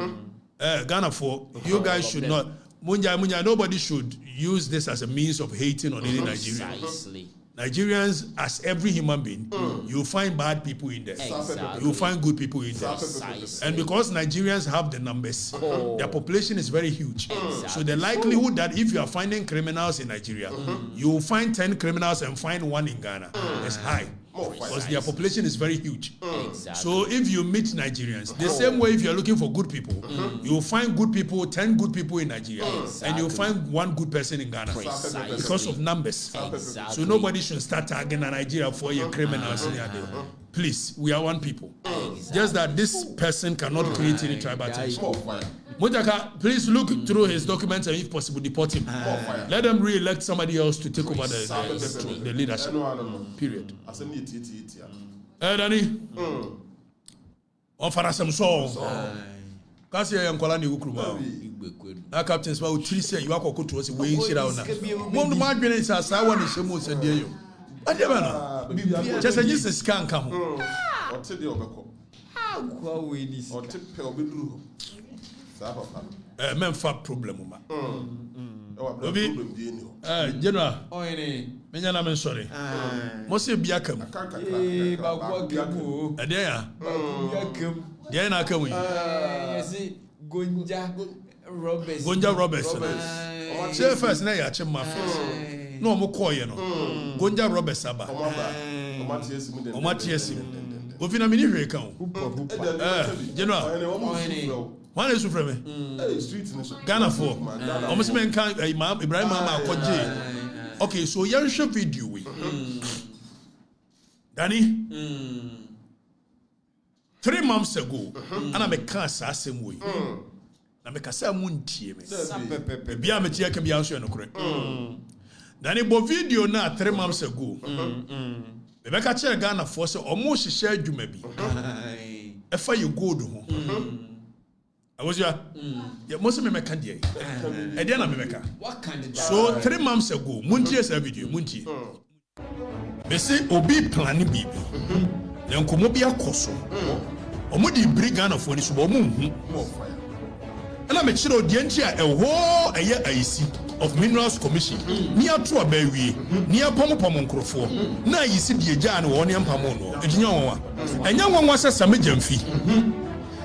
Ghana for you guys should not. Nobody should use this as a means of hating on any Nigerian. Nigerians, as every human being, you find bad people in there. Exactly. You find good people in there. And because Nigerians have the numbers, their population is very huge. So the likelihood that if you are finding criminals in Nigeria, you will find 10 criminals and find 1 in Ghana is high. Because their population is very huge. So if you meet Nigerians, the same way if you're looking for good people, you'll find good people, 10 good people in Nigeria, and you'll find 1 good person in Ghana. Because of numbers. So nobody should start tagging Nigeria for your criminals. Please, we are one people. Just that this person cannot create any tribal tension. Mutaka, please look through his documents and if possible deport him. Let them re-elect somebody else to take over the leadership. Period. Danny, on Farasam song. Kasi ya nkola ni ukruma. Na captain spa u 3 say you akoko to us we shira ona. Mom do madwene sa sa wa ni shemu se de yo. Ade ba no. Just Jesus can come. Ote de obeko. Kwa we ni. Ote pe obeduru. Même pas problème ma. Obi general. Oyene. Menya na men sorry. Mo se bia kam. Ba kwa gamu. Ade ya. Ba kam. Dia na kam yi. Yesi Gonja Roberts. Gonja Roberts. Say first na ya chema first. No mo call ye no. Gonja Roberts aba. Omatiesi. Ofina mini hwe kan. General. One is from me. Ghana for. Almost men can Ibrahim Mama Koje. Okay, so you show video we. Danny. 3 months ago, and I make cancer same way. Na make say muntie me. Bia me tie can be answer no correct. Danny bo video na 3 months ago. Me ka chere Ghana for say almost share adwuma bi. E fa you gold ho. I was ya. Yeah, most of me make there. I didn't make. What kind of so 3 months ago, muntie say video, muntie. Me say obi plan bibi. Na nkomo bi akoso. Omo di brigana for ni so omo hu. And I'm a chiro dientia a wo eye ayisi of Minerals Commission. Ni ato abawie, ni apomo nkrofo. Na ayisi die gya na wo ne mpamo no. Edinya wonwa. Enya wonwa se samejamfi.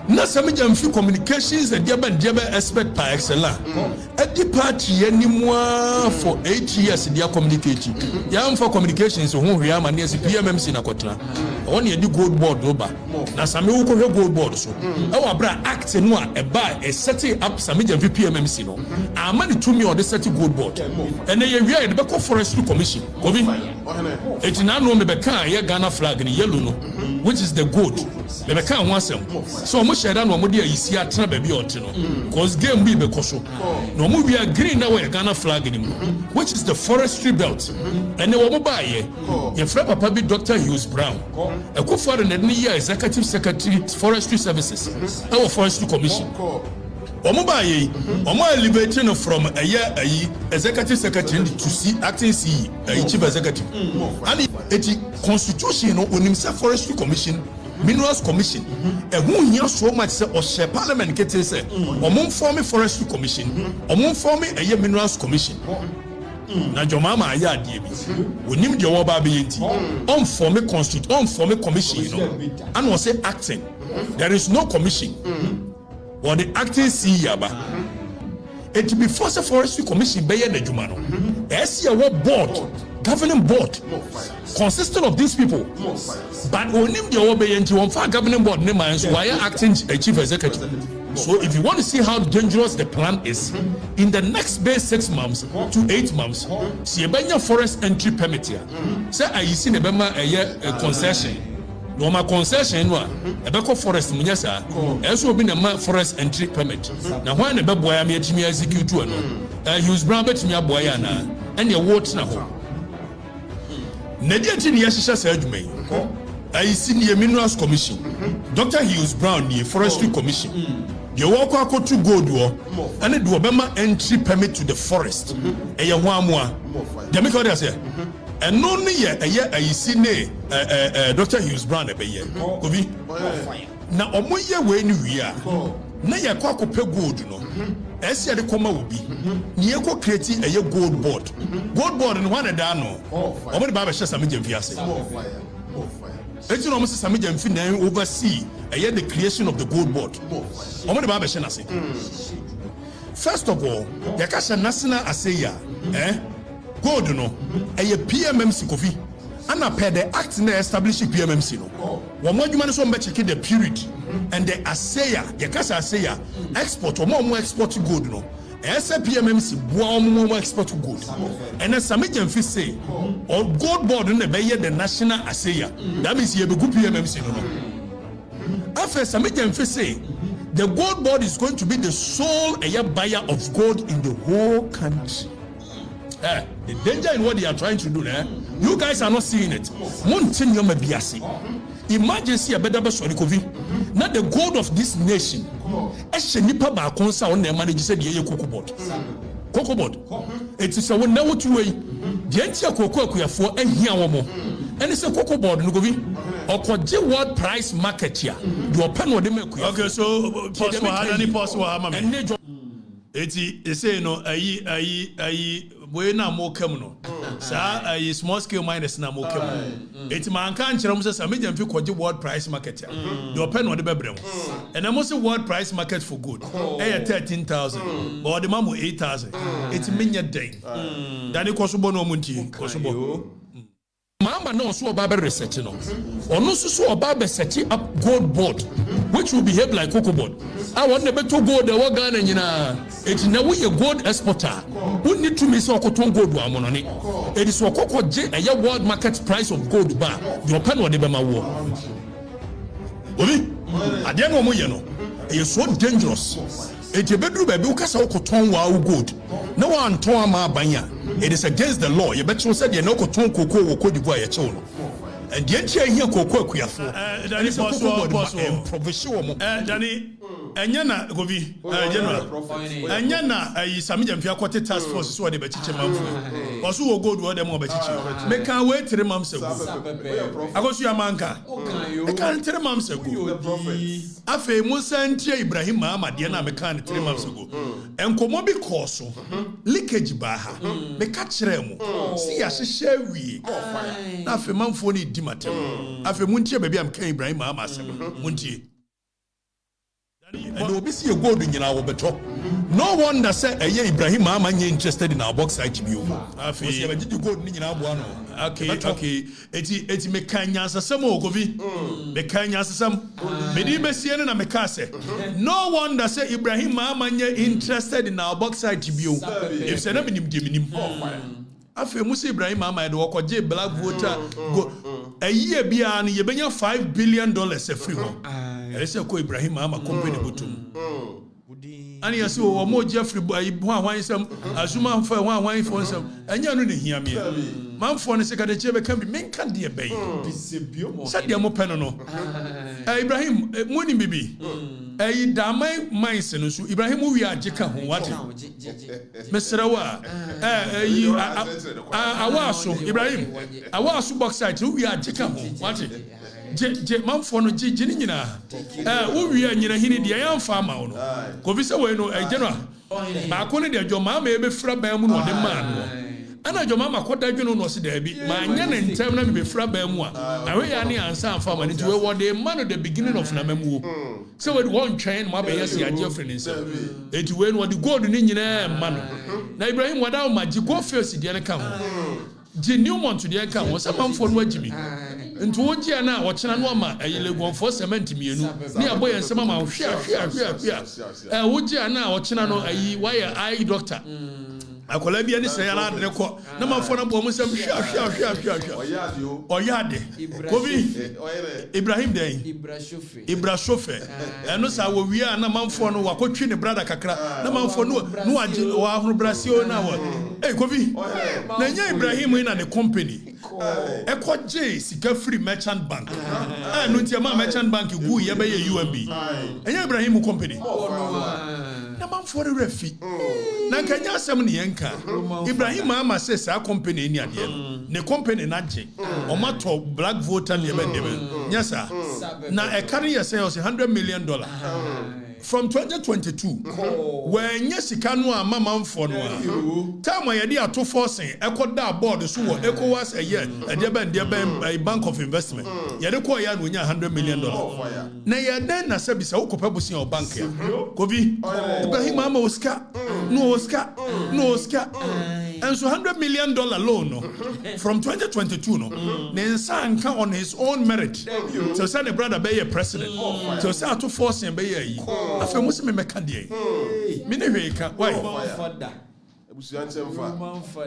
Na samejamfi communications and diaba expert par excellence. Edi party anymore for 8 years dia communicating. Ya for communications ho hwea ma ne PMMC na kotena. On ye di gold board over. Na same wo ko hwe gold board so. E wa bra act no a e ba e set up samejamfi PMMC no. Amani to me on the set gold board. And ye wi e be ko Forestry Commission. Kobi. Etina no me be kan ye Ghana flag ni yellow no, which is the gold. Me be kan ho asem. So mo share no mo de ayisi atena ba bi ote no. Cause game bi be koso. No mo wi green na we Ghana flag ni mo, which is the forestry belt. And wo mo ba ye. Ye fra papa bi Dr. Hughes Brown. E ko for na ni year executive secretary forestry services. Our Forestry Commission. Omo ba ye, omo elevating from a year executive secretary to see acting CEO, chief executive. And the constitution no onim say Forestry Commission, Minerals Commission. E hu hia so much say o share parliament kete say omo form Forestry Commission, omo form a Minerals Commission. Na jomama aya adie bi onim de wo ba be yenti on form commission no and was say acting. There is no commission. Or the acting CEO aba. It be force Forestry Commission be the juma no. SCA board, governing board, consisting of these people. But onim de wo be yenti won fa governing board name and so why acting chief executive. So if you want to see how dangerous the plan is, in the next base 6 months to 8 months, see a forest entry permit here. Say I see a concession. No ma concession no ebeko forest munya sa eso obi na ma forest entry permit na hwan na beboya me atimi execute no Hughes Brown betimi aboya na ene wote na ho na dia ti ne yahihya sa adwuma yi ayisi ne Minerals Commission Dr. Hughes Brown ne Forestry Commission ye woko akotu gold wo ene do obema entry permit to the forest eye ho amoa dem ko dey say and no near a ayisi ne Dr. Hughes Brown ebeye obi na omoye we ni wi a na ye kwa kope gold no Esia de koma will be. Nieko creating a gold board. Gold board and one a dano. Over the Baba Shas Amijam Fiase. It's almost Samijam Fin oversee the creation of the gold board. Over the Baba Shanasi. First of all, Yakasha National Aseya, gold no, a PMMC coffee. And I paid the act in the establishing PMMC. One more human so much the period and the Aseya, Yakasa Aseya, export or more export to gold no. PMMC more export to gold. And as Samijam Fi say, or gold board in the Bayer the National Aseya. That means you have a good PMMC no. After Samijam Fi say, the gold board is going to be the sole buyer of gold in the whole country. The danger in what they are trying to do there, you guys are not seeing it. Imagine see a better not the gold of this nation. Cocoa board. It is a one now to way. The entire cocoa for a here and it's a cocoa board or world price market here. You open what they make. Okay, so possible and it's say no we na more come sa small scale miners na more come it's man can chira say Samijam Fi kwaje world price market here the open what the bebrem and I must world price market for good 13,000 but the mamu 8,000 it's minya day dani kosobo no munti kosobo Mama no so about research no. Or no so about setting up gold board, which will behave like cocoa board. I want the better gold the Wagan and it's now we a gold exporter. Who need to miss our cotton gold one on it? It is what cocoa a world market price of gold bar. The open what the Bema war. I don't know you it's so dangerous. It's a bedroom baby who can cotton wow good. No one told my banya. It is against the law. You bet you said you know cocoa or could you buy a cholo. And the entire here cocoa for Danny Possible. Danny, and Yana Govi, General, and Yana, Samijam Fiaquati task force is what they bet you. Also, will go to other more bet you. Make our way to the months ago. I go to your manka. I can't tell months ago. Afe Musa and Ibrahim Mama, Diana Mekan 3 months ago. And Komobi Corso, leakage baha, the catch remo. See, I share we. Afe Manfoni Dimatem. Afe Muntia, baby, I'm K. Ibrahim Mama, Munti. And we'll be see a gold in our better. No wonder said Ibrahim Mama interested in our box ITBU. Afe, did you go in our one? Okay. It's Mekanya Samo Govi. Mekanya Sam. Medibe Siena and Mekase. No wonder say Ibrahim Mama interested in our box ITBU. If Senabinim giving him Afe Musa Ibrahim Mama and Wakaje black voter go a year beyond Yebenya $5 billion a free one. I say Ibrahim Mama company butum. And you see, more Jeffrey one some Azuma for one for some, and you don't hear me. Man for the secretary can be men can't dear bay. Said the Mopeno. Ibrahim, morning baby. A damai mice and Ibrahim, we are Jacka, what? Mr. Awa, Ibrahim, I was box side, we are Jacka, what? Man for no Jinina. We are in a Hindian farmer. Covisa, a general. Maconi, your mamma may be frabamu or the man. And I, your mamma, what I don't know, there be my young and tell them be frabamu. I really and some farmer into what they man at the beginning of Namemu. So it won't train my baby, and Jeffrey is it when what the golden in man. Now, Ibrahim, without my go first in the account. Genuine to the account was a man for Jimmy. And to what you now, watching a woman, a yellow for cement me, near boy and some amount. Would you now watching a wire eye doctor? A Colombian say a lot of the number for a woman, some or Yade, Ibrahim Day, Ibra Chauffeur, and also we are no man for no Wakochin, brother Accra, no man for no Brazil now. Hey, Kovi, Nanya Ibrahim in the company. Echo J, Sika Free Merchant Bank. And Nutiama Merchant Bank, you go, Yabe UMB. And Ibrahim Company. Naman for the refi. Nankanya Samni Yanka. Ibrahim Mama says our company in Yadian. The company Naji. Or matter black voter Yemen. Yes, sir. Now a carrier sales $100 million. from 2022 when sika no a mamamfo no a time a yɛde ato forcing ekoda board so wo ECOWAS a bank of investment yɛde kɔ ya no nya $100 million na yɛden na sɛ bisa wo kopa busia o bank ya kobi Ibrahim ama Oscar no and so $100 million loan no from 2022 no ne nsa nka on his own merit so say the brother be a president so say ato forcing be yi afa musi me meka de me ne hwe ka why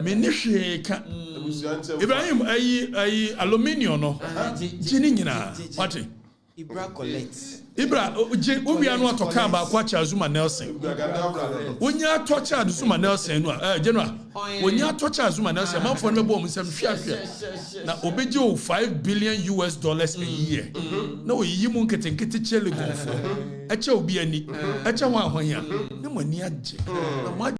me ne hwe ka Ibrahim ayi aluminium no jini nyina what Ibra collect Ibra obi anu atoka ba kwa cha Zuma Nelson wonya atocha Zuma Nelson no general wonya atocha Zuma Nelson manfo no be nsem hwehwe na obeji $5 billion a year na oyi mu nketenkete chele gonfo eche obi ani eche ho ahonya na mani agye na